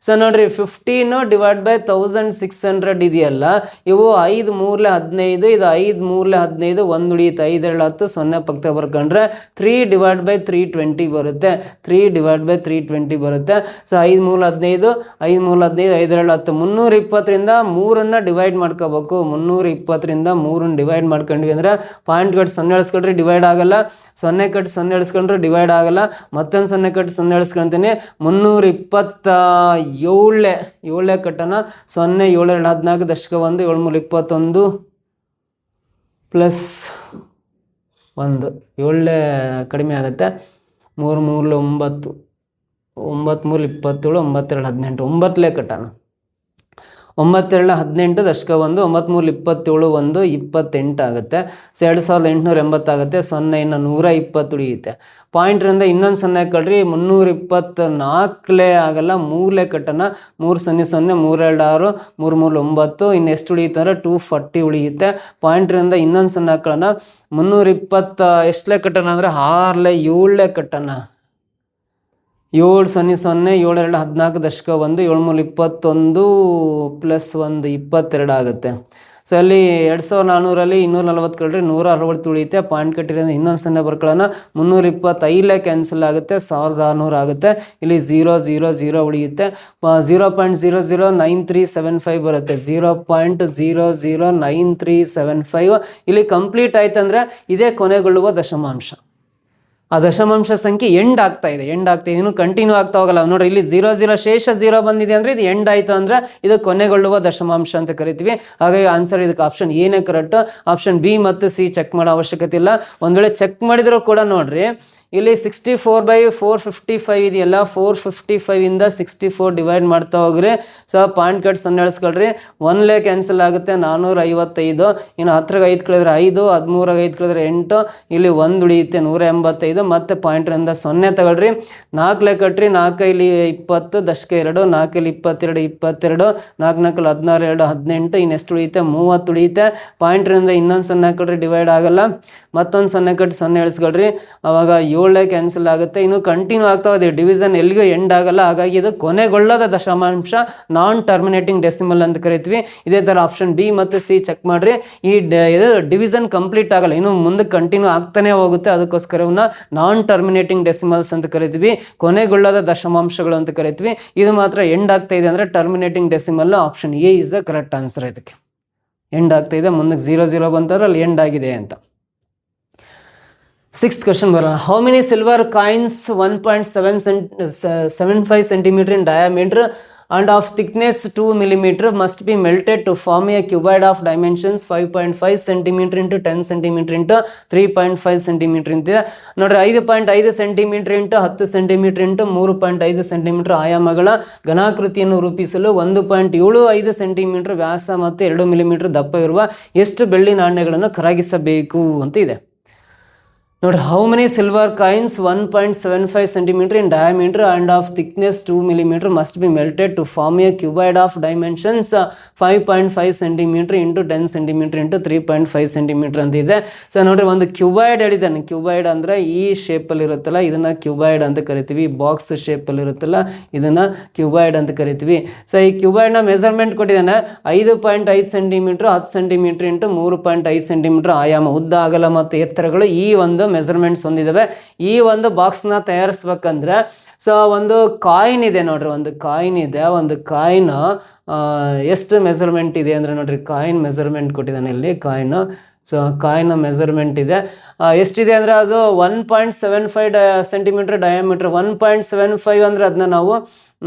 ಸೊ ನೋಡ್ರಿ, 15 / 1600 ಇದೆಯಲ್ಲ, ಇವು 5 ಮೂಲ 15, ಇದು 5 ಮೂಲ 15, 1 ಉಳಿಯುತ್ತೆ, 5 2 10, 0 ಪಕ್ಕ ಬರ್ಕೊಂಡ್ರೆ 3 / 320 ಬರುತ್ತೆ. 3 / 320 ಬರುತ್ತೆ. ಸೊ 5 ಮೂಲ 15, 5 ಮೂಲ 15, 5 2 10, 320ರಿಂದ 3 ಡಿವೈಡ್ ಮಾಡ್ಕೋಬೇಕು. 320ರಿಂದ 3 ಡಿವೈಡ್ ಮಾಡ್ಕೊಂಡ್ವಿ ಅಂದರೆ ಪಾಯಿಂಟ್ ಕಟ್ 0 ಎಳಿಸ್ಕೊಂಡ್ರೆ ಡಿವೈಡ್ ಆಗಲ್ಲ, 0 ಕಟ್ 0 ಎಳಿಸ್ಕೊಂಡ್ರೆ ಡಿವೈಡ್ ಆಗಲ್ಲ, ಮತ್ತೊಂದು 0 ಕಟ್ 0 ಎಳಿಸ್ಕೊಳ್ತೀನಿ. 327 ಕಟ್ಟನ 0 7 2 14 ದಶಕ 1 7 3 21 ಪ್ಲಸ್ 1 7 ಕಡಿಮೆ ಆಗುತ್ತೆ. 3 3 9 9 3 27 9 2 18 9 ಕಟ್ಟಣ. 9×2 = 18 ದಶಕ 1 9×3 = 27 1 28 ಆಗುತ್ತೆ. ಸೊ 2880 ಆಗುತ್ತೆ. 0 ಇನ್ನು 120 ಉಳಿಯುತ್ತೆ. ಪಾಯಿಂಟ್ರಿಂದ ಇನ್ನೊಂದು 0 ಕಳ್ರಿ 324 ಆಗಲ್ಲ, 3 ಕಟ್ಟೋಣ. 3 0 0 3 2 6 3 3 9 ಇನ್ನು ಎಷ್ಟು ಉಳಿಯುತ್ತೆ ಅಂದರೆ 240 ಉಳಿಯುತ್ತೆ. ಪಾಯಿಂಟ್ರಿಂದ ಇನ್ನೊಂದು 0 ಹಾಕೋಣ. 320 ಎಷ್ಟಲೇ ಕಟ್ಟೋಣ ಅಂದರೆ 6 7 ಕಟ್ಟೋಣ. 7 0 0 7 2 14 ದಶಕ 1 7 3 21 ಪ್ಲಸ್ 1 22 ಆಗುತ್ತೆ. ಸೊ ಅಲ್ಲಿ 2400 240 ಕಳ್ರಿ 160 ಉಳಿಯುತ್ತೆ. ಪಾಯಿಂಟ್ ಕಟ್ಟಿರೋದು ಇನ್ನೊಂದು 0 ಬರ್ಕೊಳ್ಳೋಣ. 325 ಕ್ಯಾನ್ಸಲ್ ಆಗುತ್ತೆ, 1600 ಆಗುತ್ತೆ. ಇಲ್ಲಿ 0 0 0 ಉಳಿಯುತ್ತೆ. 0.009375 ಬರುತ್ತೆ. 0.009375 ಇಲ್ಲಿ ಕಂಪ್ಲೀಟ್ ಆಯ್ತಂದ್ರೆ ಇದೇ ಕೊನೆಗೊಳ್ಳುವ ದಶಮಾಂಶ. ಆ ದಶಮಾಂಶ ಸಂಖ್ಯೆ ಎಂಡ್ ಆಗ್ತಾ ಇದೆ. ಇನ್ನು ಕಂಟಿನ್ಯೂ ಆಗ್ತಾ ಹೋಗಲ್ಲ. ನೋಡ್ರಿ ಇಲ್ಲಿ 0 0 ಶೇಷ 0 ಬಂದಿದೆ ಅಂದರೆ ಇದು ಎಂಡ್ ಆಯಿತು ಅಂದರೆ ಇದು ಕೊನೆಗೊಳ್ಳುವ ದಶಮಾಂಶ ಅಂತ ಕರಿತೀವಿ. ಹಾಗಾಗಿ ಆನ್ಸರ್ ಇದಕ್ಕೆ ಆಪ್ಷನ್ ಏನೇ ಕರೆಕ್ಟ್. ಆಪ್ಷನ್ ಬಿ ಮತ್ತು ಸಿ ಚೆಕ್ ಮಾಡೋ ಅವಶ್ಯಕತೆ ಇಲ್ಲ. ಒಂದು ವೇಳೆ ಚೆಕ್ ಮಾಡಿದರೂ ಕೂಡ ನೋಡ್ರಿ ಇಲ್ಲಿ 64/455 ಇದೆಯಲ್ಲ, 455 ಇಂದ 64 ಡಿವೈಡ್ ಮಾಡ್ತಾ ಹೋಗ್ರಿ. So point cut 0 ಎಳಿಸ್ಕೊಳ್ರಿ. 1 ಕ್ಯಾನ್ಸಲ್ ಆಗುತ್ತೆ, 455. ಇನ್ನು 10ಗೆ 5 ಕಳೆದ್ರೆ 5, 13ಗೆ 5 ಕಳೆದ್ರೆ 8, ಇಲ್ಲಿ 1 ಉಳಿಯುತ್ತೆ 185. ಮತ್ತೆ ಪಾಯಿಂಟ್ರಿಂದ 0 ತಗೊಳ್ರಿ. 4 ಕಟ್ರಿ. 4 ಇಲ್ಲಿ 20 ದಶಕ 2, 4 ಇಲ್ಲಿ 22 22, 4 4 16 2 18, ಇನ್ನೆಷ್ಟು ಉಳಿಯುತ್ತೆ 30 ಉಳಿಯುತ್ತೆ. ಪಾಯಿಂಟ್ರಿಂದ ಇನ್ನೊಂದು 0 ಕಟ್ರಿ, ಡಿವೈಡ್ ಆಗಲ್ಲ. ಮತ್ತೊಂದು 0 ಕಟ್ಟಿ 0 ಎಳಿಸ್ಕೊಳ್ರಿ. ಅವಾಗ 7 ಕ್ಯಾನ್ಸಲ್ ಆಗುತ್ತೆ. ಇನ್ನು ಕಂಟಿನ್ಯೂ ಆಗ್ತಾ ಇದೆ. ಡಿವಿಷನ್ ಎಲ್ಲಿಗೂ ಎಂಡ್ ಆಗಲ್ಲ. ಹಾಗಾಗಿ ಇದು ಕೊನೆಗೊಳ್ಳದ ದಶಮಾಂಶ, ನಾನ್ ಟರ್ಮಿನೇಟಿಂಗ್ ಡೆಸಿಮಲ್ ಅಂತ ಕರಿತೀವಿ. ಇದೇ ಥರ ಆಪ್ಷನ್ ಬಿ ಮತ್ತು ಸಿ ಚೆಕ್ ಮಾಡಿರಿ. ಇದು ಡಿವಿಷನ್ ಕಂಪ್ಲೀಟ್ ಆಗಲ್ಲ, ಇನ್ನು ಮುಂದಕ್ಕೆ ಕಂಟಿನ್ಯೂ ಆಗ್ತಾನೆ ಹೋಗುತ್ತೆ. ಅದಕ್ಕೋಸ್ಕರ ಇವನ್ನ ನಾನ್ ಟರ್ಮಿನೇಟಿಂಗ್ ಡೆಸಿಮಲ್ಸ್ ಅಂತ ಕರಿತೀವಿ, ಕೊನೆಗೊಳ್ಳದ ದಶಮಾಂಶಗಳು ಅಂತ ಕರಿತೀವಿ. ಇದು ಮಾತ್ರ ಎಂಡ್ ಆಗ್ತಾ ಇದೆ ಅಂದರೆ terminating decimal. Option A is the correct answer. ಇದಕ್ಕೆ ಎಂಡ್ ಆಗ್ತಾ ಇದೆ, ಮುಂದಕ್ಕೆ 0 0 ಬಂತಾರೆ, ಅಲ್ಲಿ ಎಂಡ್ ಆಗಿದೆ ಅಂತ. 6th ಕ್ವೆಶ್ಚನ್ ಬರೋಣ. How many silver coins 1.75 centimeter in diameter and of thickness 2 millimeter must be melted to form a cuboid of dimensions 5.5 centimeter into 10 centimeter into 3.5 centimeter ಇಂತಿದೆ ನೋಡ್ರಿ. 5.5 centimeter into 10 centimeter into 3.5 centimeter ಆಯಾಮಗಳ ಘನಾಕೃತಿಯನ್ನು ರೂಪಿಸಲು 1.75 centimeter ವ್ಯಾಸ ಮತ್ತು 2 millimetre ದಪ್ಪ ಇರುವ ಎಷ್ಟು ಬೆಳ್ಳಿ ನಾಣ್ಯಗಳನ್ನು ಕರಗಿಸಬೇಕು ಅಂತ ಇದೆ. ನೋಡ್ರಿ, how many silver coins 1.75 centimeter in diameter and of thickness 2 millimeter must be melted to form a cuboid of dimensions 5.5 centimeter into 10 centimeter into 3.5 centimeter ಅಂತ ಇದೆ. ಸೊ ನೋಡ್ರಿ, ಒಂದು ಕ್ಯೂಬಾಯ್ಡ್ ಹೇಳಿದ್ದಾನೆ. ಕ್ಯೂಬಾಯ್ಡ್ ಅಂದರೆ ಈ ಶೇಪಲ್ಲಿ ಇರುತ್ತಲ್ಲ, ಇದನ್ನು ಕ್ಯೂಬಾಯ್ಡ್ ಅಂತ ಕರಿತೀವಿ. ಬಾಕ್ಸ್ ಶೇಪಲ್ಲಿ ಇರುತ್ತಲ್ಲ, ಇದನ್ನು ಕ್ಯೂಬಾಯ್ಡ್ ಅಂತ ಕರಿತೀವಿ. ಸೊ ಈ ಕ್ಯೂಬಾಯ್ಡ್ನ ಮೆಜರ್ಮೆಂಟ್ ಕೊಟ್ಟಿದ್ದಾನೆ. 5.5 centimeter 10 centimeter into 3.5 centimeter ಆಯಾಮ, ಉದ್ದ, ಅಗಲ ಮತ್ತು ಎತ್ತರಗಳು ಈ ಒಂದು ಮೆಜರ್ಮೆಂಟ್ಸ್ ಹೊಂದಿದ್ದಾವೆ. ಈ ಒಂದು ಬಾಕ್ಸ್ನ ತಯಾರಿಸ್ಬೇಕಂದ್ರೆ ಸೊ ಒಂದು ಕಾಯಿನ್ ಇದೆ ನೋಡ್ರಿ, ಒಂದು ಕಾಯಿನ್ ಇದೆ. ಒಂದು ಕಾಯಿನ್ ಎಷ್ಟು ಮೆಜರ್ಮೆಂಟ್ ಇದೆ ಅಂದರೆ ನೋಡ್ರಿ, ಕಾಯಿನ್ ಮೆಜರ್ಮೆಂಟ್ ಕೊಟ್ಟಿದ್ದಾನೆ ಇಲ್ಲಿ. ಕಾಯಿನ್, ಸೊ ಕಾಯಿನ್ ಮೆಜರ್ಮೆಂಟ್ ಇದೆ ಎಷ್ಟಿದೆ ಅಂದರೆ ಅದು 1.75 centimeter ಡಯಾಮೀಟರ್. 1.75 ಅಂದರೆ ಅದನ್ನ ನಾವು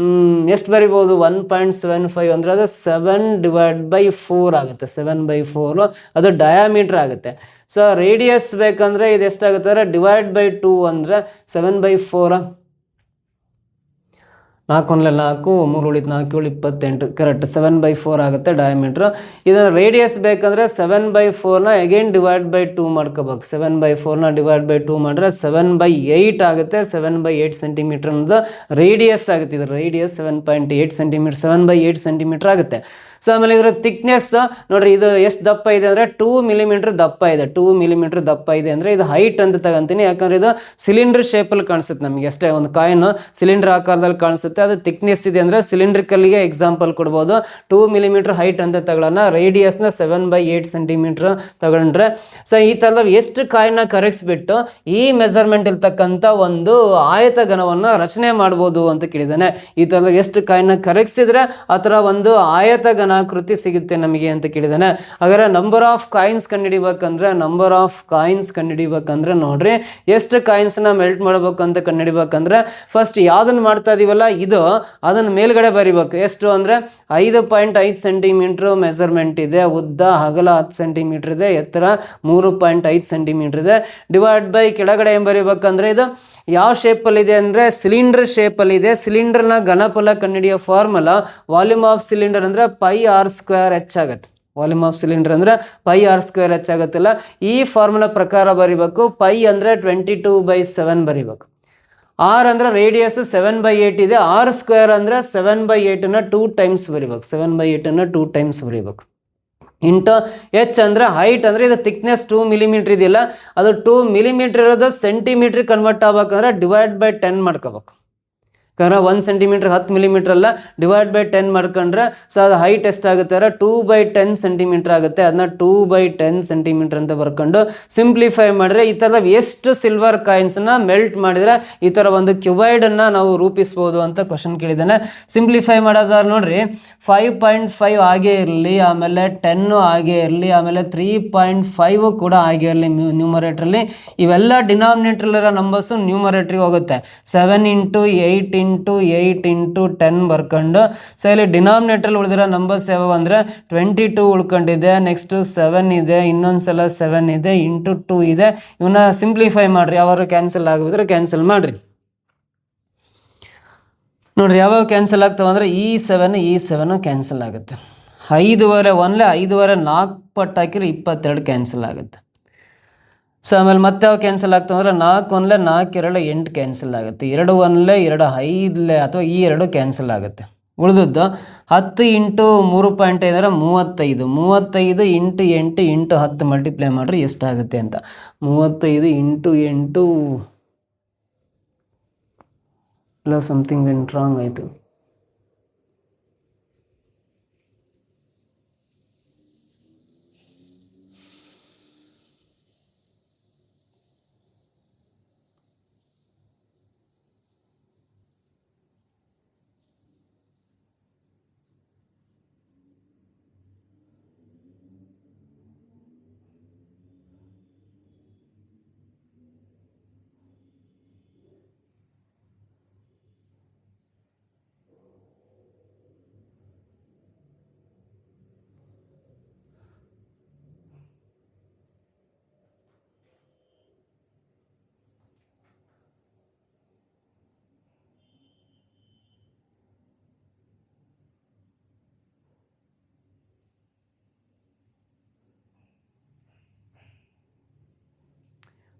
ಎಷ್ಟು ಬರಿಬೋದು? 1.75 ಅಂದರೆ ಅದು 7/4 ಆಗುತ್ತೆ. 7/4 ಅದು ಡಯಾಮೀಟ್ರ್ ಆಗುತ್ತೆ. ಸೊ ರೇಡಿಯಸ್ ಬೇಕಂದರೆ ಇದು ಎಷ್ಟಾಗುತ್ತೆ ಅಂದರೆ /2 ಅಂದರೆ 7/4. 4 1 4 3 ಉಳಿತು 4 7 28 ಕರೆಕ್ಟ್ 7/4 ಆಗುತ್ತೆ ಡಯಾಮೀಟ್ರ್. ಇದನ್ನು ರೇಡಿಯಸ್ ಬೇಕಂದರೆ 7/4ನ ಅಗೇನ್ /2 ಮಾಡ್ಕೋಬೇಕು. 7/4ನ /2 ಮಾಡಿದ್ರೆ 7/8 ಆಗುತ್ತೆ. 7/8 centimeter ಅನ್ನೋದು ರೇಡಿಯಸ್ ಆಗುತ್ತೆ. ಇದು ರೇಡಿಯಸ್ 7.8 centimeter, 7/8 centimeter ಆಗುತ್ತೆ. ಸೊ ಆಮೇಲೆ ಇದರ ಥಿಕ್ನೆಸ್ ನೋಡ್ರಿ, ಇದು ಎಷ್ಟು ದಪ್ಪ ಇದೆ ಅಂದರೆ 2 millimeter ದಪ್ಪ ಇದೆ. 2 millimeter ದಪ್ಪ ಇದೆ ಅಂದರೆ ಇದು ಹೈಟ್ ಅಂತ ತಗೊಂತೀನಿ. ಯಾಕಂದರೆ ಇದು ಸಿಲಿಂಡರ್ ಶೇಪಲ್ಲಿ ಕಾಣಿಸುತ್ತೆ ನಮಗೆ ಅಷ್ಟೇ. ಒಂದು ಕಾಯಿನ್ ಸಿಲಿಂಡರ್ ಆಕಾರದಲ್ಲಿ ಕಾಣಿಸುತ್ತೆ. ಅದು ಥಿಕ್ನೆಸ್ ಇದೆ ಅಂದರೆ ಸಿಲಿಂಡ್ರಿಕಲ್ಗೆ ಎಕ್ಸಾಂಪಲ್ ಕೊಡ್ಬೋದು. 2 millimeter ಹೈಟ್ ಅಂತ ತಗೊಳ್ಳೋಣ. ರೇಡಿಯಸ್ನ 7/8 centimeter ತಗೊಂಡ್ರೆ ಸೊ ಈ ಥರದ ಎಷ್ಟು ಕಾಯಿನ್ನ ಕರಗಿಸ್ಬಿಟ್ಟು ಈ ಮೆಜರ್ಮೆಂಟ್ ಇರ್ತಕ್ಕಂಥ ಒಂದು ಆಯತ ಘನವನ್ನು ರಚನೆ ಮಾಡ್ಬೋದು ಅಂತ ಕೇಳಿದ್ದಾನೆ. ಈ ಥರದ ಎಷ್ಟು ಕಾಯಿನ್ನ ಕರಗಿಸಿದ್ರೆ ಆ ಥರ ಒಂದು ಆಯತ ಘನಾಕೃತಿ ಸಿಗುತ್ತೆ ನಮಗೆ ಅಂತ ಕೇಳಿದ್ದಾನೆ. ಹಾಗಾದ್ರೆ ನಂಬರ್ ಆಫ್ ಕಾಯಿನ್ಸ್ ಕಂಡುಹಿಡಿಬೇಕಂದ್ರೆ ನೋಡ್ರಿ, ಎಷ್ಟು ಕಾಯಿನ್ಸ್ನ ಮೆಲ್ಟ್ ಮಾಡ್ಬೇಕು ಅಂತ ಕಂಡುಹಿಡಿಬೇಕಂದ್ರೆ ಫಸ್ಟ್ ಯಾವ್ದನ್ನ ಮಾಡ್ತಾ ಇದೀವಲ್ಲ ಇದು ಅದನ್ನು ಮೇಲ್ಗಡೆ ಬರಿಬೇಕು. ಎಷ್ಟು ಅಂದರೆ 5.5 ಸೆಂಟಿಮೀಟ್ರ್ ಮೆಸರ್ಮೆಂಟ್ ಇದೆ, ಉದ್ದ ಅಗಲ 10 ಸೆಂಟಿಮೀಟ್ರ್ ಇದೆ, ಎತ್ತರ 3.5 ಸೆಂಟಿಮೀಟ್ರ್ ಇದೆ. ಡಿವೈಡ್ ಬೈ ಕೆಳಗಡೆ ಏನು ಬರಿಬೇಕಂದ್ರೆ ಇದು ಯಾವ ಶೇಪಲ್ಲಿದೆ ಅಂದರೆ ಸಿಲಿಂಡರ್ ಶೇಪಲ್ಲಿದೆ. ಸಿಲಿಂಡರ್ನ ಘನಫಲ ಕಂಡುಹಿಡಿಯೋ ಫಾರ್ಮುಲಾ ವಾಲ್ಯೂಮ್ ಆಫ್ ಸಿಲಿಂಡರ್ ಅಂದರೆ πr² ಹೆಚ್ಚಾಗುತ್ತೆ. ವಾಲ್ಯೂಮ್ ಆಫ್ ಸಿಲಿಂಡರ್ ಅಂದರೆ πr² ಹೆಚ್ಚಾಗುತ್ತಲ್ಲ, ಈ ಫಾರ್ಮುಲಾ ಪ್ರಕಾರ ಬರಿಬೇಕು. ಪೈ ಅಂದರೆ 22/7 ಬರಿಬೇಕು. ಆರ್ ಅಂದರೆ ರೇಡಿಯಸ್ 7/8 ಇದೆ. r² ಅಂದರೆ 7/8ನ 2 ಟೈಮ್ಸ್ ಬರಿಬೇಕು. 7/8ನ 2 ಟೈಮ್ಸ್ ಬರಿಬೇಕು. ಇಂಟು ಎಚ್ ಅಂದರೆ ಹೈಟ್, ಅಂದರೆ ಇದು ಥಿಕ್ನೆಸ್ 2 ಮಿಲಿಮೀಟ್ರ್ ಇದೆಯಲ್ಲ, ಅದು 2 ಮಿಲಿಮೀಟ್ರ್ ಇರೋದು ಸೆಂಟಿಮೀಟ್ರಿಗೆ ಕನ್ವರ್ಟ್ ಆಗ್ಬೇಕಂದ್ರೆ ಡಿವೈಡ್ ಬೈ 10 ಮಾಡ್ಕೋಬೇಕು. ಯಾಕಂದ್ರೆ 1 ಸೆಂಟಿಮೀಟ್ರ್ 10 ಮಿಲಿಮೀಟ್ರ್ ಅಲ್ಲ, ಡಿವೈಡ್ ಬೈ 10 ಮಾಡ್ಕೊಂಡ್ರೆ ಸೊ ಅದು ಹೈಟ್ ಎಷ್ಟಾಗುತ್ತೆ ಅಂದರೆ 2/10 ಸೆಂಟಿಮೀಟ್ರ್ ಆಗುತ್ತೆ. ಅದನ್ನ 2/10 ಸೆಂಟಿಮೀಟ್ರ್ ಅಂತ ಬರ್ಕೊಂಡು ಸಿಂಪ್ಲಿಫೈ ಮಾಡಿದ್ರೆ ಈ ಥರದ ಎಷ್ಟು ಸಿಲ್ವರ್ ಕಾಯಿನ್ಸ್ನ ಮೆಲ್ಟ್ ಮಾಡಿದರೆ ಈ ಥರ ಒಂದು ಕ್ಯುಬೈಡನ್ನು ನಾವು ರೂಪಿಸ್ಬೋದು ಅಂತ ಕ್ವಶನ್ ಕೇಳಿದ್ದಾನೆ. ಸಿಂಪ್ಲಿಫೈ ಮಾಡೋದಾದ್ರೆ ನೋಡ್ರಿ, 5.5 ಆಗೇ ಇರಲಿ, ಆಮೇಲೆ 10 ಆಗೇ ಇರಲಿ, ಆಮೇಲೆ 3.5 ಕೂಡ ಆಗೇ ಇರಲಿ ನ್ಯೂಮರೇಟ್ರಲ್ಲಿ. ಇವೆಲ್ಲ ಡಿನಾಮಿನೇಟ್ರಲ್ಲಿರೋ ನಂಬರ್ಸು ನ್ಯೂಮರೇಟ್ರಿಗೆ ಹೋಗುತ್ತೆ. 7 × 8 × 8 × 10 ಬರ್ಕೊಂಡು ಸೊ ಇಲ್ಲಿ ಡಿನಾಮಿನೇಟ್ರಲ್ಲಿ ಉಳಿದಿರೋ ನಂಬರ್ಸ್ ಯಾವ ಅಂದರೆ 22 ಉಳ್ಕೊಂಡಿದೆ, ನೆಕ್ಸ್ಟು 7 ಇದೆ, ಇನ್ನೊಂದ್ಸಲ 7 ಇದೆ, ಇಂಟು 2 ಇದೆ. ಇವನ್ನ ಸಿಂಪ್ಲಿಫೈ ಮಾಡಿರಿ, ಯಾವಾಗ ಕ್ಯಾನ್ಸಲ್ ಆಗಿದ್ರೆ ಕ್ಯಾನ್ಸಲ್ ಮಾಡಿರಿ. ನೋಡಿರಿ ಯಾವಾಗ ಕ್ಯಾನ್ಸಲ್ ಆಗ್ತಾವೆ ಅಂದರೆ ಈ 7 ಕ್ಯಾನ್ಸಲ್ ಆಗುತ್ತೆ. 5/1 5/4 ಪಟ್ಟು ಹಾಕಿರಿ 22 ಕ್ಯಾನ್ಸಲ್ ಆಗುತ್ತೆ. ಸೊ ಆಮೇಲೆ ಮತ್ತೆ ಯಾವ ಕ್ಯಾನ್ಸಲ್ ಆಗ್ತವೆ ಅಂದರೆ 4 1 4 2 8 ಕ್ಯಾನ್ಸಲ್ ಆಗುತ್ತೆ. 2 1 2 5 ಅಥವಾ ಈ 2 ಕ್ಯಾನ್ಸಲ್ ಆಗುತ್ತೆ. ಉಳಿದದ್ದು 10 × 3.5 ಅಂದರೆ 35. 35 × 8 × 10 ಮಲ್ಟಿಪ್ಲೈ ಮಾಡಿರಿ ಎಷ್ಟಾಗುತ್ತೆ ಅಂತ. 35 × 8 ಇಲ್ಲ ಸಮಥಿಂಗ್ ವೆಂಟ್ ರಾಂಗ್ ಆಯಿತು.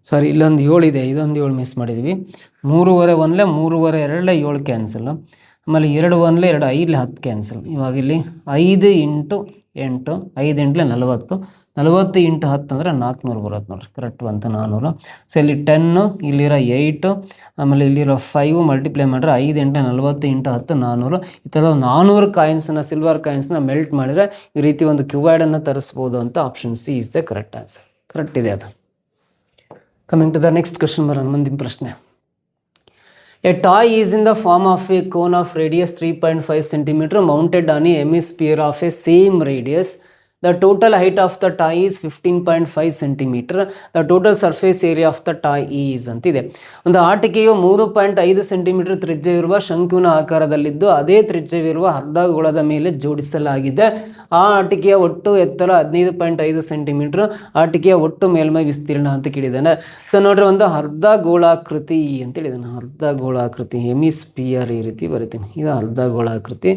ಸಾರಿ, ಇಲ್ಲೊಂದು 7 ಇದೆ, ಇದೊಂದು 7 ಮಿಸ್ ಮಾಡಿದ್ವಿ. 3/4 1 3/4 2 7 ಕ್ಯಾನ್ಸಲ್. ಆಮೇಲೆ 2 1 2 5 10 ಕ್ಯಾನ್ಸಲ್. ಇವಾಗ ಇಲ್ಲಿ 5 × 8 5 × 40 40 × 10 ಅಂದರೆ 400 ಬರುತ್ತೆ ನೋಡ್ರಿ, ಕರೆಕ್ಟ್ ಅಂತ 400. ಸೊ ಇಲ್ಲಿ 10 ಇಲ್ಲಿರೋ 8 ಆಮೇಲೆ ಇಲ್ಲಿರೋ 5 ಮಲ್ಟಿಪ್ಲೈ ಮಾಡಿದ್ರೆ 5 × 40 × 10 400. ಈ ಥರ 400 ಕಾಯಿನ್ಸ್ನ ಸಿಲ್ವರ್ ಕಾಯಿನ್ಸ್ನ ಮೆಲ್ಟ್ ಮಾಡಿದರೆ ಈ ರೀತಿ ಒಂದು ಕ್ಯೂಬೈಡನ್ನು ತರಿಸ್ಬೋದು ಅಂತ option C is the correct answer. Correct ಇದೆ ಅದು. Coming to the next question ಬರೋಣ, ಮುಂದಿನ ಪ್ರಶ್ನೆ. A toy is in the form of a cone of radius 3.5 centimeter mounted on a hemisphere of a same radius. The total height of the toy is 15.5 centimeter. The total surface area of the toy is ಅಂತಿದೆ. ಒಂದು ಆಟಿಕೆಯು 3.5 centimetre ತ್ರಿಜ್ಯವಿರುವ ಶಂಕುವಿನ ಆಕಾರದಲ್ಲಿದ್ದು ಅದೇ ತ್ರಿಜ್ಯವಿರುವ ಅರ್ಧಗೋಳದ ಮೇಲೆ ಜೋಡಿಸಲಾಗಿದೆ. ಆ ಆಟಿಕೆಯ ಒಟ್ಟು ಎತ್ತರ 15.5 centimetre. ಆಟಿಕೆಯ ಒಟ್ಟು ಮೇಲ್ಮೈ ವಿಸ್ತೀರ್ಣ ಅಂತ ಕೇಳಿದ್ದಾನೆ. ಸೊ ನೋಡ್ರಿ, ಒಂದು ಅರ್ಧ ಗೋಳಾಕೃತಿ ಅಂತ ಹೇಳಿದ್ದಾನೆ. ಅರ್ಧ ಗೋಳಾಕೃತಿ ಹೆಮಿಸ್ಪಿಯರ್ ಈ ರೀತಿ ಬರಿತೀನಿ. ಇದು ಅರ್ಧ ಗೋಳಾಕೃತಿ.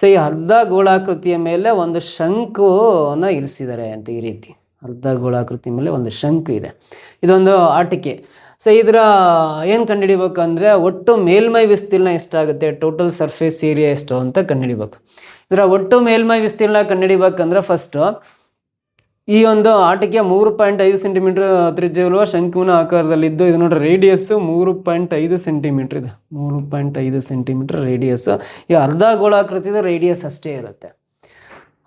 ಸೊ ಈ ಅರ್ಧ ಗೋಳಾಕೃತಿಯ ಮೇಲೆ ಒಂದು ಶಂಕುವನ್ನು ಇರಿಸಿದ್ದಾರೆ ಅಂತ ಈ ರೀತಿ. ಅರ್ಧ ಗೋಳಾಕೃತಿ ಮೇಲೆ ಒಂದು ಶಂಕು ಇದೆ. ಇದೊಂದು ಆಟಿಕೆ. ಸೊ ಇದರ ಏನು ಕಂಡುಹಿಡಿಬೇಕಂದ್ರೆ ಒಟ್ಟು ಮೇಲ್ಮೈ ವಿಸ್ತೀರ್ಣ ಎಷ್ಟಾಗುತ್ತೆ, ಟೋಟಲ್ ಸರ್ಫೇಸ್ ಏರಿಯಾ ಎಷ್ಟು ಅಂತ ಕಂಡುಹಿಡಿಬೇಕು. ಇದರ ಒಟ್ಟು ಮೇಲ್ಮೈ ವಿಸ್ತೀರ್ಣ ಕಂಡುಹಿಡಿಬೇಕಂದ್ರೆ ಫಸ್ಟು ಈ ಒಂದು ಆಟಿಕೆಯ 3.5 ಸೆಂಟಿಮೀಟರ್ ತ್ರಿಜ್ಯವಿರುವ ಶಂಕುವಿನ ಆಕಾರದಲ್ಲಿದ್ದು ಇದು ನೋಡ್ರಿ ರೇಡಿಯಸ್ಸು 3.5 ಸೆಂಟಿಮೀಟ್ರ್ ಇದೆ. 3.5 ಸೆಂಟಿಮೀಟರ್ ರೇಡಿಯಸ್ಸು. ಈ ಅರ್ಧ ಗೋಳಾಕೃತಿದ ರೇಡಿಯಸ್ ಅಷ್ಟೇ ಇರುತ್ತೆ.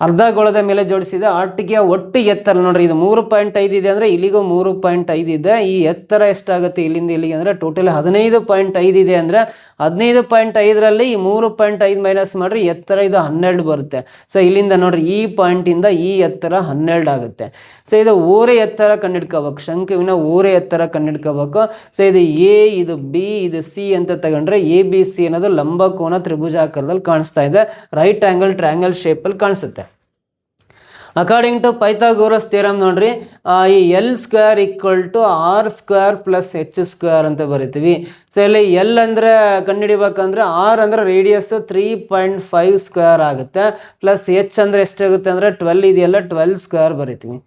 ಅರ್ಧಗೋಳದ ಮೇಲೆ ಜೋಡಿಸಿದೆ. ಆಟಿಕೆಯ ಒಟ್ಟು ಎತ್ತರ ನೋಡ್ರಿ, ಇದು 3.5 ಇದೆ ಅಂದರೆ ಇಲ್ಲಿಗೂ 3.5 ಇದೆ. ಈ ಎತ್ತರ ಎಷ್ಟಾಗುತ್ತೆ ಇಲ್ಲಿಂದ ಇಲ್ಲಿಗೆ ಅಂದರೆ ಟೋಟಲ್ 15.5 ಇದೆ. ಅಂದರೆ 15.5ರಲ್ಲಿ ಈ 3.5 ಮೈನಸ್ ಮಾಡಿರಿ, ಎತ್ತರ ಇದು 12 ಬರುತ್ತೆ. ಸೊ ಇಲ್ಲಿಂದ ನೋಡ್ರಿ ಈ ಪಾಯಿಂಟಿಂದ ಈ ಎತ್ತರ 12 ಆಗುತ್ತೆ. ಸೊ ಇದು ಓರೆ ಎತ್ತರ ಕಂಡಿಡ್ಕೋಬೇಕು, ಶಂಕುವಿನ ಓರೆ ಎತ್ತರ ಕಂಡಿಡ್ಕೋಬೇಕು. ಸೊ ಇದು ಎ, ಇದು ಬಿ, ಇದು ಸಿ ಅಂತ ತಗೊಂಡ್ರೆ ABC ಅನ್ನೋದು ಲಂಬಕೋನ ತ್ರಿಭುಜಾಕಾರದಲ್ಲಿ ಕಾಣಿಸ್ತಾ ಇದೆ, ರೈಟ್ ಆ್ಯಂಗಲ್ ಟ್ರಯಾಂಗಲ್ ಶೇಪಲ್ಲಿ ಕಾಣಿಸುತ್ತೆ. ಅಕಾರ್ಡಿಂಗ್ ಟು ಪೈಥಾಗೋರಸ್ ಥಿಯರಮ್ ನೋಡ್ರಿ, ಈ L² = R² + H² ಅಂತ ಬರಿತೀವಿ. ಸೊ ಇಲ್ಲಿ L ಅಂದರೆ ಕಂಡುಹಿಡಿಬೇಕಂದ್ರೆ R ಅಂದರೆ ರೇಡಿಯಸ್ 3.5² ಆಗುತ್ತೆ, ಪ್ಲಸ್ H ಅಂದರೆ ಎಷ್ಟಾಗುತ್ತೆ ಅಂದರೆ 12 ಇದೆಯಲ್ಲ 12² ಬರಿತೀವಿ.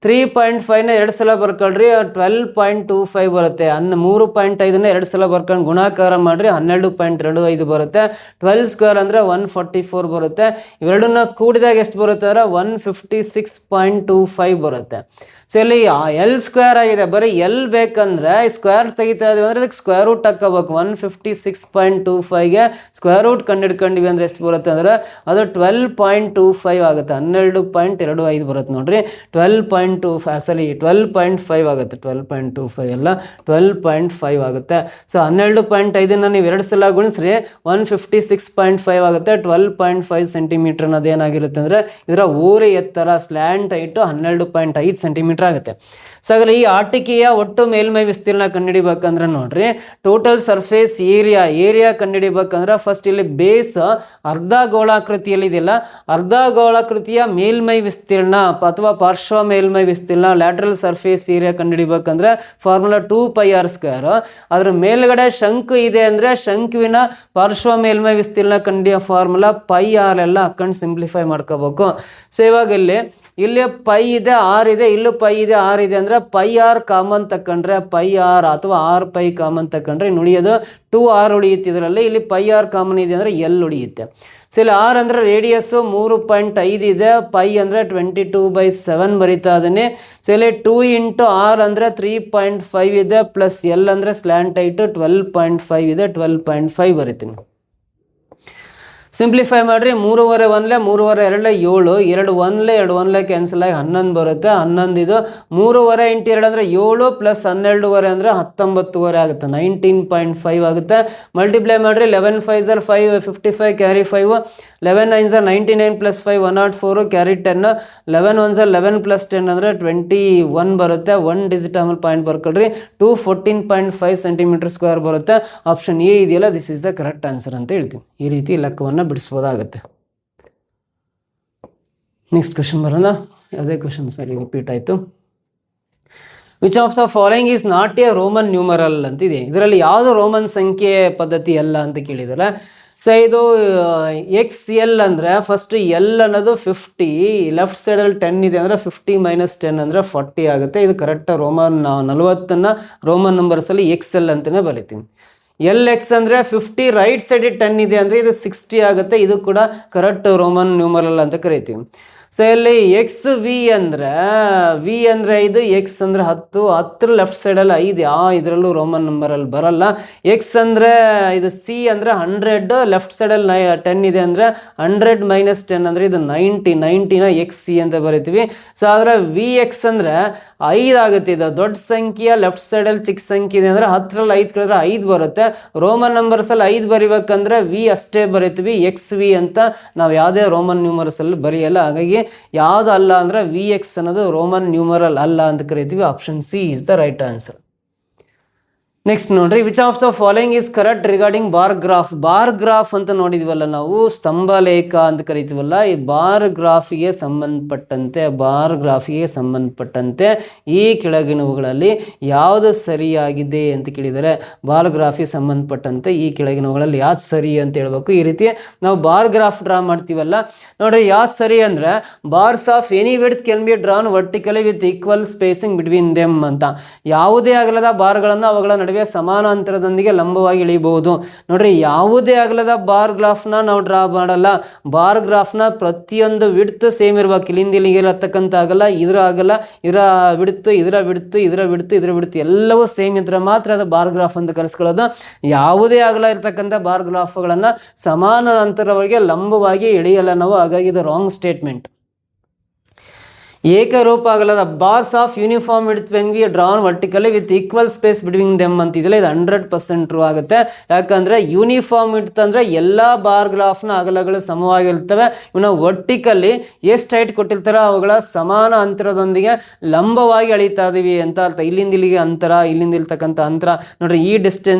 3.5ನ 2 ಸಲ ಬರ್ಕೊಳ್ರಿ, 12.25 ಬರುತ್ತೆ. 3.5ನ 2 ಸಲ ಬರ್ಕೊಂಡು ಗುಣಾಕಾರ ಮಾಡಿರಿ, 12.25 ಬರುತ್ತೆ. 12² ಅಂದರೆ 144 ಬರುತ್ತೆ. ಇವೆರಡನ್ನ ಕೂಡಿದಾಗ ಎಷ್ಟು ಬರುತ್ತೆ ಅಂದರೆ 156.25 ಬರುತ್ತೆ. ಸೊ ಇಲ್ಲಿ L² ಆಗಿದೆ, ಬರೀ L ಬೇಕಂದ್ರೆ ಸ್ಕ್ವೇರ್ ತೆಗಿತಾ ಇದೀವಿ ಅಂದರೆ ಇದಕ್ಕೆ ಸ್ಕ್ವೇರ್ ರೂಟ್ ಹಾಕೋಬೇಕು. 156.25ಗೆ ಸ್ಕ್ವೇರ್ ರೂಟ್ ಕಂಡಿಡ್ಕೊಂಡಿವಿ ಅಂದರೆ ಎಷ್ಟು ಬರುತ್ತೆ ಅಂದರೆ ಅದು 12.25 ಆಗುತ್ತೆ, 12.25 ಬರುತ್ತೆ ನೋಡ್ರಿ. 12.5 ಆಗುತ್ತೆ, 12.25 ಅಲ್ಲ 12.5 ಆಗುತ್ತೆ. ಸೊ 12.5ನ ನೀವು 2 ಸಲ ಗುಣಿಸ್ರಿ 156.5 ಆಗುತ್ತೆ. 12.5 ಸೆಂಟಿಮೀಟರ್ ಅನ್ನೋದೇನಾಗಿರುತ್ತೆ ಅಂದರೆ ಇದರ ಓರೆ ಎತ್ತರ ಸ್ಲ್ಯಾಂಟ್ ಹೈಟು 12.5 ಸೆಂಟಿಮೀಟರ್ ಆಗುತ್ತೆ. ಸೊ ಹಾಗಾದ್ರೆ ಈ ಆಟಿಕೆಯ ಒಟ್ಟು ಮೇಲ್ಮೈ ವಿಸ್ತೀರ್ಣ ಕಂಡುಹಿಡಿಬೇಕಂದ್ರೆ ನೋಡ್ರಿ, ಟೋಟಲ್ ಸರ್ಫೇಸ್ ಏರಿಯಾ ಕಂಡುಹಿಡಿಬೇಕಂದ್ರೆ ಫಸ್ಟ್ ಇಲ್ಲಿ ಬೇಸ್ ಅರ್ಧ ಗೋಳಾಕೃತಿಯಲ್ಲಿ ಇದೆಯಲ್ಲ, ಅರ್ಧ ಗೋಳಾಕೃತಿಯ ಮೇಲ್ಮೈ ವಿಸ್ತೀರ್ಣ ಅಥವಾ ಪಾರ್ಶ್ವ ಮೇಲ್ಮೈ ವಿಸ್ತೀರ್ಣ ಲ್ಯಾಟ್ರಲ್ ಸರ್ಫೇಸ್ ಏರಿಯಾ ಕಂಡುಹಿಡಿಬೇಕಂದ್ರೆ ಫಾರ್ಮುಲಾ 2πr². ಅದ್ರ ಮೇಲ್ಗಡೆ ಶಂಕು ಇದೆ ಅಂದರೆ ಶಂಕುವಿನ ಪಾರ್ಶ್ವ ಮೇಲ್ಮೈ ವಿಸ್ತೀರ್ಣ ಕಂಡಿಯ ಫಾರ್ಮುಲಾ πr ಎಲ್ಲ ಹಾಕೊಂಡು ಸಿಂಪ್ಲಿಫೈ ಮಾಡ್ಕೋಬೇಕು. ಸೊ ಇವಾಗ ಇಲ್ಲಿ ಪೈ ಇದೆ, ಆರ್ ಇದೆ, ಇಲ್ಲೂ ಪೈ ಇದೆ, ಆರ್ ಇದೆ ಅಂದರೆ πr ಕಾಮನ್ ತಕೊಂಡ್ರೆ πr ಅಥವಾ r π ಕಾಮನ್ ತಕೊಂಡ್ರೆ ಉಳಿಯೋದು 2r ಉಳಿಯುತ್ತೆ. ಇದರಲ್ಲಿ ಇಲ್ಲಿ πr ಕಾಮನ್ ಇದೆ ಅಂದರೆ L ಉಳಿಯುತ್ತೆ. ಸೊ ಇಲ್ಲಿ r ಅಂದರೆ ರೇಡಿಯಸ್ಸು 3.5 ಇದೆ, ಪೈ ಅಂದರೆ 22/7 ಬರೀತಾ ಅದನ್ನೇ. ಸೊ ಇಲ್ಲಿ 2 × r ಅಂದರೆ 3.5 ಇದೆ, ಪ್ಲಸ್ L ಅಂದರೆ ಸ್ಲ್ಯಾಂಟ್ ಹೈಟು 12.5 ಇದೆ, 12.5 ಬರೀತೀನಿ. ಸಿಂಪ್ಲಿಫೈ ಮಾಡಿರಿ, 3 × 1 = 3 × 2 = 7, 2 1 ಕ್ಯಾನ್ಸಲ್ ಆಗಿ 11 ಬರುತ್ತೆ. 11 ಇದು 3 × 2 ಅಂದರೆ 7 ಪ್ಲಸ್ 12 ಅಂದರೆ 19 ಆಗುತ್ತೆ, 19.5 ಆಗುತ್ತೆ. ಮಲ್ಟಿಪ್ಲೈ ಮಾಡಿರಿ, 11 5 = 5, 55 ಕ್ಯಾರಿ 5, 11 9 = 99 + 5 104 ಕ್ಯಾರಿ 10, 11 1 = 11 + 10 ಅಂದರೆ 21 ಬರುತ್ತೆ. 1 ಡಿಜಿಟ್ ಆಮೇಲೆ ಪಾಯಿಂಟ್ ಬರ್ಕೊಳ್ರಿ, 214.5 cm² ಬರುತ್ತೆ. ಆಪ್ಷನ್ ಎ ಇದೆಯಲ್ಲ, this is the correct answer ಅಂತ ಹೇಳ್ತೀನಿ. ಈ ರೀತಿ ಲೆಕ್ಕವನ್ನು ಬಿಡಿಸ್ಬೋದಾಗುತ್ತೆ. ನೆಕ್ಸ್ಟ್ ಕ್ವೆಶನ್ ಬರೋಣ. ಯಾವುದೇ ಕ್ವೆಶನ್ ಸರಿ ರಿಪೀಟ್ ಆಯಿತು. Which of the following is not A Roman numeral ಅಂತಿದೆ. ಇದರಲ್ಲಿ ಯಾವುದು ರೋಮನ್ ಸಂಖ್ಯೆ ಪದ್ಧತಿ ಅಲ್ಲ ಅಂತ ಕೇಳಿದ್ದಾರೆ. ಸೊ ಇದು XL ಅಂದರೆ ಫಸ್ಟ್ L ಅನ್ನೋದು 50, ಲೆಫ್ಟ್ ಸೈಡಲ್ಲಿ 10 ಇದೆ ಅಂದರೆ 50 - 10 ಅಂದರೆ 40 ಆಗುತ್ತೆ. ಇದು ಕರೆಕ್ಟ್ ರೋಮನ್ 40ನ್ನು ರೋಮನ್ ನಂಬರ್ಸಲ್ಲಿ XL ಅಂತಲೇ ಬರಿತೀವಿ. LX ಅಂದರೆ 50, ರೈಟ್ ಸೈಡಿಗೆ 10 ಇದೆ ಅಂದರೆ ಇದು 60 ಆಗುತ್ತೆ. ಇದು ಕೂಡ ಕರೆಕ್ಟ್ ರೋಮನ್ ನ್ಯೂಮರಲ್ ಅಂತ ಕರಿತೀವಿ. ಸೊ ಇಲ್ಲಿ XV ಅಂದರೆ V ಅಂದರೆ 5, X ಅಂದರೆ 10, 10 ಲೆಫ್ಟ್ ಸೈಡಲ್ಲಿ 5 ಇದರಲ್ಲೂ ರೋಮನ್ ನಂಬರಲ್ಲಿ ಬರಲ್ಲ. X ಅಂದರೆ ಇದು C ಅಂದರೆ 100, ಲೆಫ್ಟ್ ಸೈಡಲ್ಲಿ 10 ಇದೆ ಅಂದರೆ 100 - 10 ಅಂದರೆ ಇದು 90ನ XC ಅಂತ ಬರಿತೀವಿ. ಸೊ ಆದರೆ VX ಅಂದರೆ 5 ಆಗುತ್ತೆ. ಇದು ದೊಡ್ಡ ಸಂಖ್ಯೆ, ಲೆಫ್ಟ್ ಸೈಡಲ್ಲಿ ಚಿಕ್ಕ ಸಂಖ್ಯೆ ಇದೆ ಅಂದರೆ 10ರಲ್ಲಿ 5 ಕಳೆದ್ರೆ 5 ಬರುತ್ತೆ. ರೋಮನ್ ನಂಬರ್ಸಲ್ಲಿ 5 ಬರಿಬೇಕಂದ್ರೆ V ಅಷ್ಟೇ ಬರಿತೀವಿ, XV ಅಂತ ನಾವು ಯಾವುದೇ ರೋಮನ್ ನ್ಯೂಮರ್ಸಲ್ಲಿ ಬರೆಯಲ್ಲ. ಹಾಗಾಗಿ ಯಾವುದು ಅಲ್ಲ ಅಂದರೆ VX ಅನ್ನೋದು ರೋಮನ್ ನ್ಯೂಮರಲ್ ಅಲ್ಲ ಅಂತ ಕರಿತೀವಿ. Option C is the right answer. Next ನೋಡ್ರಿ, which of the following is correct regarding bar graph. Bar graph ಅಂತ ನೋಡಿದ್ವಲ್ಲ ನಾವು, ಸ್ತಂಭ ಲೇಖ ಅಂತ ಕರಿತೀವಲ್ಲ, ಈ ಬಾರ್ ಗ್ರಾಫಿಗೆ ಸಂಬಂಧಪಟ್ಟಂತೆ ಈ ಕೆಳಗಿನವುಗಳಲ್ಲಿ ಯಾವುದು ಸರಿಯಾಗಿದೆ ಅಂತ ಕೇಳಿದರೆ, ಬಾರ್ ಗ್ರಾಫಿಗೆ ಸಂಬಂಧಪಟ್ಟಂತೆ ಈ ಕೆಳಗಿನವುಗಳಲ್ಲಿ ಯಾವ್ದು ಸರಿ ಅಂತ ಹೇಳ್ಬೇಕು. ಈ ರೀತಿ ನಾವು ಬಾರ್ ಗ್ರಾಫ್ ಡ್ರಾ ಮಾಡ್ತೀವಲ್ಲ ನೋಡ್ರಿ, ಯಾವ್ದು ಸರಿ ಅಂದರೆ bars of any width can be drawn vertically with equal spacing between them ಅಂತ. ಯಾವುದೇ ಆಗಲದ ಬಾರ್ಗಳನ್ನು ಅವುಗಳ ನಡುವೆ ನಡುವೆ ಸಮಾನಾಂತರದೊಂದಿಗೆ ಲಂಬವಾಗಿ ಇಳಿಬಹುದು. ನೋಡ್ರಿ, ಯಾವುದೇ ಅಗಲದ ಬಾರ್ ಗ್ರಾಫ್ನ ನಾವು ಡ್ರಾ ಮಾಡಲ್ಲ. ಬಾರ್ ಗ್ರಾಫ್ನ ಪ್ರತಿಯೊಂದು ವಿಡ್ತ್ ಸೇಮ್ ಇರ್ಬೇಕು. ಇಲ್ಲಿಂದ ಇಲ್ಲಿಗೆ ಇರತಕ್ಕಂಥ ಅಗಲ, ಇದರ ಅಗಲ, ಇದರ ವಿಡ್ತ್, ಇದರ ವಿಡ್ತ್, ಇದರ ವಿಡ್ತ್, ಇದರ ವಿಡ್ತ್ ಎಲ್ಲವೂ ಸೇಮ್ ಇದ್ರೆ ಮಾತ್ರ ಅದು ಬಾರ್ ಗ್ರಾಫ್ ಅಂತ ಕರೆಸ್ಕೊಳ್ಳೋದು. ಯಾವುದೇ ಅಗಲ ಇರ್ತಕ್ಕಂಥ ಬಾರ್ ಗ್ರಾಫ್ಗಳನ್ನು ಸಮಾನಾಂತರವಾಗಿ ಲಂಬವಾಗಿ ಎಳೆಯಲ್ಲ ನಾವು. ಹಾಗಾಗಿ ಇದು ರಾಂಗ್ ಸ್ಟೇಟ್ಮೆಂಟ್. ಏಕರೂಪ ಅಗಲದ bars of uniform width when we drawn vertically with equal space between them ಅಂತಿದೆಯಲ್ಲ, ಇದು 100% ಟ್ರೂ ಆಗುತ್ತೆ. ಯಾಕಂದರೆ ಯೂನಿಫಾರ್ಮ್ ವಿಡ್ತ್ ಅಂದರೆ ಎಲ್ಲ ಬಾರ್ ಗ್ರಾಫ್ನ ಅಗಲಗಳು ಸಮವಾಗಿರ್ತವೆ. ಇವನ್ನ ವರ್ಟಿಕಲಿ ಎಷ್ಟು ಹೈಟ್ ಕೊಟ್ಟಿರ್ತಾರೋ ಅವುಗಳ ಸಮಾನ ಅಂತರದೊಂದಿಗೆ ಲಂಬವಾಗಿ ಎಳೀತಾ ಇದೀವಿ ಅಂತ ಅರ್ಥ. ಇಲ್ಲಿಂದ ಇಲ್ಲಿಗೆ ಅಂತರ, ಇಲ್ಲಿಂದ ಇರ್ತಕ್ಕಂಥ ಅಂತರ ನೋಡ್ರಿ, ಈ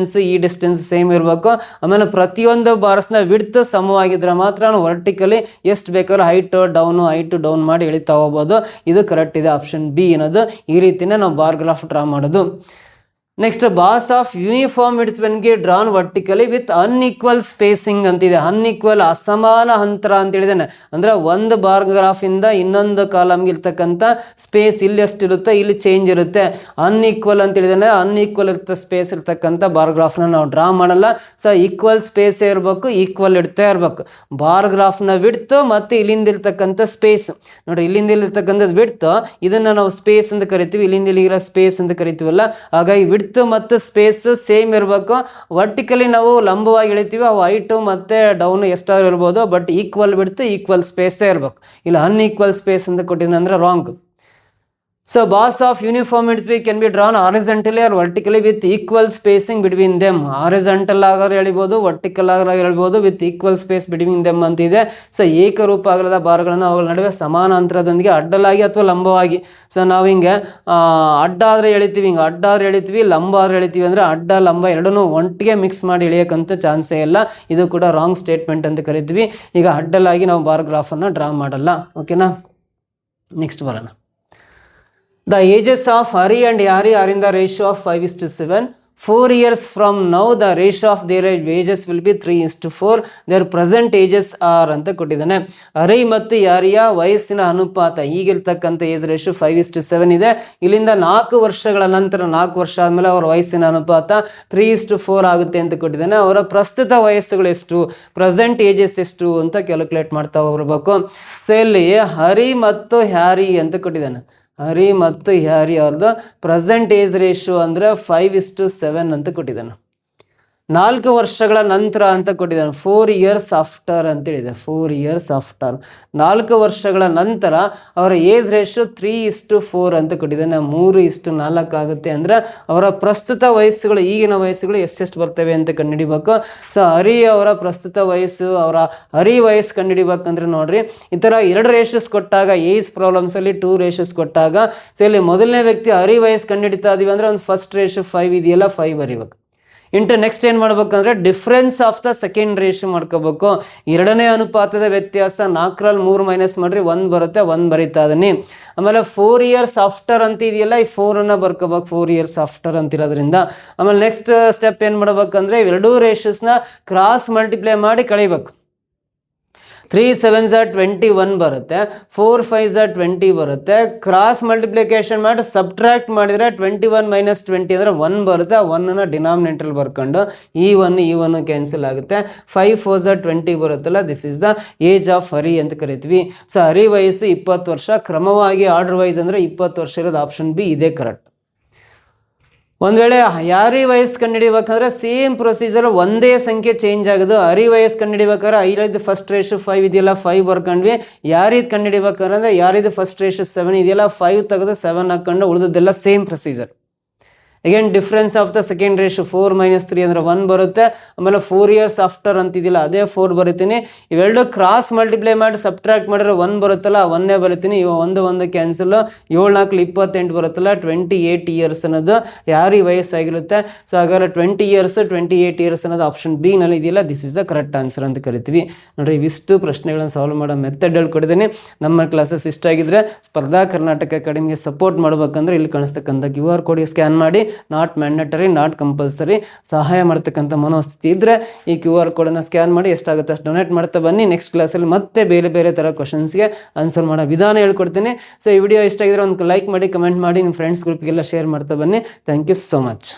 ಡಿಸ್ಟೆನ್ಸ್ ಸೇಮ್ ಇರಬೇಕು. ಆಮೇಲೆ ಪ್ರತಿಯೊಂದು ಬಾರ್ಸ್ನ ವಿಡ್ತ್ ಸಮವಾಗಿದ್ರೆ ಮಾತ್ರ ನಾವು ವರ್ಟಿಕಲಿ ಎಷ್ಟು ಬೇಕಾದ್ರೂ ಹೈಟ್ ಡೌನ್ ಮಾಡಿ ಎಳಿತಾ ಹೋಗ್ಬೋದು. ಇದು ಕರೆಕ್ಟ್ ಇದೆ. ಆಪ್ಷನ್ ಬಿ ಏನದು, ಈ ರೀತಿನೇ ನಾವು ಬಾರ್ ಗ್ರಾಫ್ ಡ್ರಾ ಮಾಡೋದು. Next, bars of uniform width when ಗೆ drawn vertically with unequal spacing ಅಂತಿದೆ. ಅನ್ಈಕ್ವಲ್ ಅಸಮಾನ ಅಂತರ ಅಂತ ಹೇಳಿದಾನೆ. ಅಂದರೆ ಒಂದು ಬಾರ್ ಗ್ರಾಫಿಂದ ಇನ್ನೊಂದು ಕಾಲಮ್ಗೆ ಇರ್ತಕ್ಕಂಥ ಸ್ಪೇಸ್ ಇಲ್ಲಿ ಎಷ್ಟಿರುತ್ತೆ, ಇಲ್ಲಿ ಚೇಂಜ್ ಇರುತ್ತೆ. ಅನ್ಈಕ್ವಲ್ ಅಂತ ಹೇಳಿದಾನೆ. ಅನ್ಈಕ್ವಲ್ ಸ್ಪೇಸ್ ಇರ್ತಕ್ಕಂಥ ಬಾರ್ ಗ್ರಾಫ್ನ ನಾವು ಡ್ರಾ ಮಾಡಲ್ಲ. ಸೊ ಈಕ್ವಲ್ ಸ್ಪೇಸೇ ಇರಬೇಕು, ಈಕ್ವಲ್ ಇಡ್ತಾ ಇರಬೇಕು. ಬಾರ್ ಗ್ರಾಫ್ನ ವಿಡ್ತ್ ಮತ್ತು ಇಲ್ಲಿಂದ ಇರ್ತಕ್ಕಂಥ ಸ್ಪೇಸ್ ನೋಡ್ರಿ, ಇಲ್ಲಿಂದ ಇರ್ತಕ್ಕಂಥದ್ದು ವಿಡ್ತ್, ಇದನ್ನು ನಾವು ಸ್ಪೇಸ್ ಅಂತ ಕರಿತೀವಿ. ಇಲ್ಲಿಂದ ಇಲ್ಲಿಗಿರೋ ಸ್ಪೇಸ್ ಅಂತ ಕರಿತೀವಲ್ಲ. ಹಾಗಾಗಿ ವಿಡ್ತ್ ಮತ್ತು ಸ್ಪೇಸ್ ಸೇಮ್ ಇರಬೇಕು. ವರ್ಟಿಕಲಿ ನಾವು ಲಂಬವಾಗಿ ಇಳಿತೀವಿ, ಅವು ಹೈಟು ಮತ್ತು ಡೌನ್ ಎಷ್ಟಾದ್ರು ಇರ್ಬೋದು, ಬಟ್ ಈಕ್ವಲ್ ವಿಡ್ತ್ ಈಕ್ವಲ್ ಸ್ಪೇಸೇ ಇರಬೇಕು. ಇಲ್ಲ ಅನ್ಈಕ್ವಲ್ ಸ್ಪೇಸ್ ಅಂತ ಕೊಟ್ಟಿದ್ದೀನಿ ಅಂದರೆ wrong. So bars of uniform width can be drawn horizontally or vertically with equal spacing between them. Horizontal ಆಗಾರು ಎಳಿಬೋದು, ವರ್ಟಿಕಲ್ ಆಗಾರು ಎಳಿಬೋದು, with equal space between them ಅಂತಿದೆ. ಸೊ ಏಕರೂಪ ಅಗಲದ ಬಾರ್ಗಳನ್ನು ಅವುಗಳ ನಡುವೆ ಸಮಾನಾಂತರದೊಂದಿಗೆ ಅಡ್ಡಲಾಗಿ ಅಥವಾ ಲಂಬವಾಗಿ. ಸೊ ನಾವು ಹಿಂಗೆ ಅಡ್ಡ ಆದರೆ ಎಳಿತೀವಿ, ಹಿಂಗೆ ಅಡ್ಡ ಆದ್ರೆ ಎಳಿತೀವಿ, ಲಂಬ ಆದ್ರೆ ಎಳಿತೀವಿ. ಅಂದರೆ ಅಡ್ಡ ಲಂಬ ಎರಡನ್ನೂ ಒಟ್ಟಿಗೆ ಮಿಕ್ಸ್ ಮಾಡಿ ಎಳೆಯೋಕ್ಕಂತ ಚಾನ್ಸೇ ಇಲ್ಲ. ಇದು ಕೂಡ ರಾಂಗ್ ಸ್ಟೇಟ್ಮೆಂಟ್ ಅಂತ ಕರಿತೀವಿ. ಈಗ ಅಡ್ಡಲಾಗಿ ನಾವು ಬಾರ್ ಗ್ರಾಫನ್ನು ಡ್ರಾ ಮಾಡಲ್ಲ. ಓಕೆನಾ, ನೆಕ್ಸ್ಟ್ ಬರೋಣ. The ages of Hari and Yari are in the ratio of 5:7. 4 years from now, the ratio of their ages will be 3:4. Their present ages are ಅಂತ ಕೊಟ್ಟಿದ್ದಾನೆ. ಹರಿ ಮತ್ತು ಯಾರಿಯ ವಯಸ್ಸಿನ ಅನುಪಾತ ಈಗಿರ್ತಕ್ಕಂಥ ಏಜ್ ರೇಷಿಯೋ 5:7 ಇದೆ. ಇಲ್ಲಿಂದ 4 ವರ್ಷಗಳ ನಂತರ, 4 ವರ್ಷ ಆದಮೇಲೆ ಅವರ ವಯಸ್ಸಿನ ಅನುಪಾತ 3:4 ಆಗುತ್ತೆ ಅಂತ ಕೊಟ್ಟಿದ್ದಾನೆ. ಅವರ ಪ್ರಸ್ತುತ ವಯಸ್ಸುಗಳು ಎಷ್ಟು, ಪ್ರೆಸೆಂಟ್ ಏಜಸ್ ಎಷ್ಟು ಅಂತ ಕ್ಯಾಲ್ಕುಲೇಟ್ ಮಾಡ್ತಾ ಹೋಗ್ಬೇಕು. ಸೊ ಇಲ್ಲಿ ಹರಿ ಮತ್ತು ಹ್ಯಾರಿ ಅಂತ ಕೊಟ್ಟಿದ್ದಾನೆ. ಹರಿ ಮತ್ತು ಹ್ಯಾರಿ ಅವ್ರದ್ದು ಪ್ರೆಸೆಂಟ್ ಏಜ್ ರೇಷಿಯೋ ಅಂದರೆ 5:7 ಅಂತ ಕೊಟ್ಟಿದ್ದಾನೆ. 4 ವರ್ಷಗಳ ನಂತರ ಅಂತ ಕೊಟ್ಟಿದ್ದಾನೆ. 4 years ಆಫ್ಟರ್ ಅಂತೇಳಿದೆ. 4 years ಆಫ್ಟರ್, 4 ವರ್ಷಗಳ ನಂತರ ಅವರ ಏಜ್ ರೇಷಿಯೋ 3:4 ಅಂತ ಕೊಟ್ಟಿದ್ದಾನೆ. 3:4 ಆಗುತ್ತೆ. ಅಂದರೆ ಅವರ ಪ್ರಸ್ತುತ ವಯಸ್ಸುಗಳು, ಈಗಿನ ವಯಸ್ಸುಗಳು ಎಷ್ಟೆಷ್ಟು ಬರ್ತವೆ ಅಂತ ಕಂಡುಹಿಡಿಬೇಕು. ಸೊ ಹರಿ ಅವರ ಪ್ರಸ್ತುತ ವಯಸ್ಸು, ಅವರ ಹರಿ ವಯಸ್ಸು ಕಂಡುಹಿಡಿಬೇಕಂದ್ರೆ ನೋಡ್ರಿ, ಈ ಥರ 2 ರೇಷಸ್ ಕೊಟ್ಟಾಗ, ಏಜ್ ಪ್ರಾಬ್ಲಮ್ಸಲ್ಲಿ 2 ರೇಷಸ್ ಕೊಟ್ಟಾಗ, ಸೊ ಇಲ್ಲಿ ಮೊದಲನೇ ವ್ಯಕ್ತಿ ಹರಿ ವಯಸ್ಸು ಕಂಡುಹಿಡಿತಾ ಇದೀವಿ ಅಂದರೆ ಒಂದು ಫಸ್ಟ್ ರೇಷಿಯೋ 5 ಇದೆಯಲ್ಲ, 5 ಬರೀಬೇಕು. ಇಂಟು ನೆಕ್ಸ್ಟ್ ಏನು ಮಾಡ್ಬೇಕಂದ್ರೆ difference of the second ratio ಮಾಡ್ಕೋಬೇಕು. ಎರಡನೇ ಅನುಪಾತದ ವ್ಯತ್ಯಾಸ, 4ರಲ್ಲಿ 3 ಮೈನಸ್ ಮಾಡಿರಿ 1 ಬರುತ್ತೆ, 1 ಬರೀತಾ ಇದೀನಿ. ಆಮೇಲೆ 4 years ಆಫ್ಟರ್ ಅಂತ ಇದೆಯಲ್ಲ, ಈ 4ಅನ್ನು ಬರ್ಕೋಬೇಕು, 4 years ಆಫ್ಟರ್ ಅಂತಿರೋದ್ರಿಂದ. ಆಮೇಲೆ ನೆಕ್ಸ್ಟ್ ಸ್ಟೆಪ್ ಏನು ಮಾಡ್ಬೇಕಂದ್ರೆ ಇವೆರಡೂ ರೇಷಸ್ನ ಕ್ರಾಸ್ ಮಲ್ಟಿಪ್ಲೈ ಮಾಡಿ ಕಳಿಬೇಕು. 3 7s are 21 ಬರುತ್ತೆ, 4 5s are 20 ಬರುತ್ತೆ. ಕ್ರಾಸ್ ಮಲ್ಟಿಪ್ಲಿಕೇಶನ್ ಮಾಡಿ ಸಬ್ಟ್ರಾಕ್ಟ್ ಮಾಡಿದರೆ 21 - 20 ಅಂದರೆ 1 ಬರುತ್ತೆ. ಆ 1ನ ಡಿನಾಮಿನೇಟರ್ ಬರ್ಕೊಂಡು ಈ 1 ಕ್ಯಾನ್ಸಲ್ ಆಗುತ್ತೆ. 5 4s are 20 ಬರುತ್ತಲ್ಲ, this is the age of Hari ಅಂತ ಕರಿತೀವಿ. ಸೊ ಹರಿ ವಯಸ್ಸು 20 ವರ್ಷ. ಕ್ರಮವಾಗಿ ಆರ್ಡರ್ ವೈಸ್ ಅಂದರೆ 20 ವರ್ಷ ಇರೋದು. ಆಪ್ಷನ್ ಬಿ ಇದೇ ಕರೆಕ್ಟ್. ಒಂದು ವೇಳೆ ಯಾರಿ ವಯಸ್ಸು ಕಂಡುಹಿಡಿಬೇಕಂದ್ರೆ ಸೇಮ್ ಪ್ರೊಸೀಜರ್, ಒಂದೇ ಸಂಖ್ಯೆ ಚೇಂಜ್ ಆಗೋದು. ಹರಿ ವಯಸ್ಸು ಕಂಡುಹಿಡಿಬೇಕಾದ್ರೆ ಐದು ಫಸ್ಟ್ ರೇಷಿಯೋ 5 ಇದೆಯಲ್ಲ, 5 ಬರ್ಕೊಂಡ್ವಿ. ಯಾರಿದು ಕಂಡುಹಿಡಿಬೇಕಾದ್ರೆ ಯಾರಿದು ಫಸ್ಟ್ ರೇಷಿಯೋ 7 ಇದೆಯಲ್ಲ, 5 ತೆಗೆದು 7 ಹಾಕ್ಕೊಂಡು ಉಳಿದದ್ದೆಲ್ಲ same procedure. Again difference of the second ratio 4 - 3 ಅಂದರೆ 1 ಬರುತ್ತೆ. ಆಮೇಲೆ 4 years ಆಫ್ಟರ್ ಅಂತಿದ್ದಿಲ್ಲ, ಅದೇ 4 ಬರಿತೀನಿ. ಇವೆರಡು ಕ್ರಾಸ್ ಮಲ್ಟಿಪ್ಲೈ ಮಾಡಿ ಸಬ್ಟ್ರಾಕ್ಟ್ ಮಾಡಿದ್ರೆ 1 ಬರುತ್ತಲ್ಲ, 1 ಬರಿತೀನಿ. ಇವ 1 ಕ್ಯಾನ್ಸಲ್, 7 4 28 ಬರುತ್ತಲ್ಲ, 28 years ಅನ್ನೋದು ಯಾರಿ ವಯಸ್ಸಾಗಿರುತ್ತೆ. ಸೊ ಹಾಗಾದ್ರೆ 20 years 28 years ಅನ್ನೋದು ಆಪ್ಷನ್ ಬಿ ನಲ್ಲಿ ಇದೆಯಲ್ಲ, this is the correct answer ಅಂತ ಕರಿತೀವಿ. ನೋಡಿರಿ, ಇವಿಷ್ಟು ಪ್ರಶ್ನೆಗಳನ್ನು ಸಾಲ್ವ್ ಮಾಡೋ ಮೆಥಡ್ ಹೇಳ್ಕೊಡಿದ್ದೀನಿ. ನಮ್ಮ ಕ್ಲಾಸಸ್ ಇಷ್ಟ ಆಗಿದ್ರೆ ಸ್ಪರ್ಧಾ ಕರ್ನಾಟಕ ಅಕಾಡೆಮಿಗೆ ಸಪೋರ್ಟ್ ಮಾಡಬೇಕಂದ್ರೆ ಇಲ್ಲಿ ಕಾಣಿಸ್ತಕ್ಕಂಥ QR ಕೋಡ್ಗೆ ಸ್ಕ್ಯಾನ್ ಮಾಡಿ, ನಾಟ್ ಮ್ಯಾಂಡಟರಿ, ನಾಟ್ ಕಂಪಲ್ಸರಿ, ಸಹಾಯ ಮಾಡ್ತಕ್ಕಂಥ ಮನೋಸ್ಥಿತಿ ಇದ್ದರೆ ಈ QR ಕೋಡನ್ನು ಸ್ಕ್ಯಾನ್ ಮಾಡಿ ಎಷ್ಟಾಗುತ್ತೆ ಅಷ್ಟು ಡೊನೇಟ್ ಮಾಡ್ತಾ ಬನ್ನಿ. ನೆಕ್ಸ್ಟ್ ಕ್ಲಾಸಲ್ಲಿ ಮತ್ತೆ ಬೇರೆ ಬೇರೆ ಥರ ಕ್ವಶನ್ಸ್ಗೆ ಆನ್ಸರ್ ಮಾಡೋ ವಿಧಾನ ಹೇಳ್ಕೊಡ್ತೀನಿ. ಸೊ ಈ ವಿಡಿಯೋ ಇಷ್ಟ ಆಗಿದ್ರೆ ಒಂದು ಲೈಕ್ ಮಾಡಿ, ಕಮೆಂಟ್ ಮಾಡಿ, ನಿಮ್ಮ ಫ್ರೆಂಡ್ಸ್ ಗ್ರೂಪ್ಗೆಲ್ಲ ಶೇರ್ ಮಾಡ್ತಾ ಬನ್ನಿ. Thank you so much.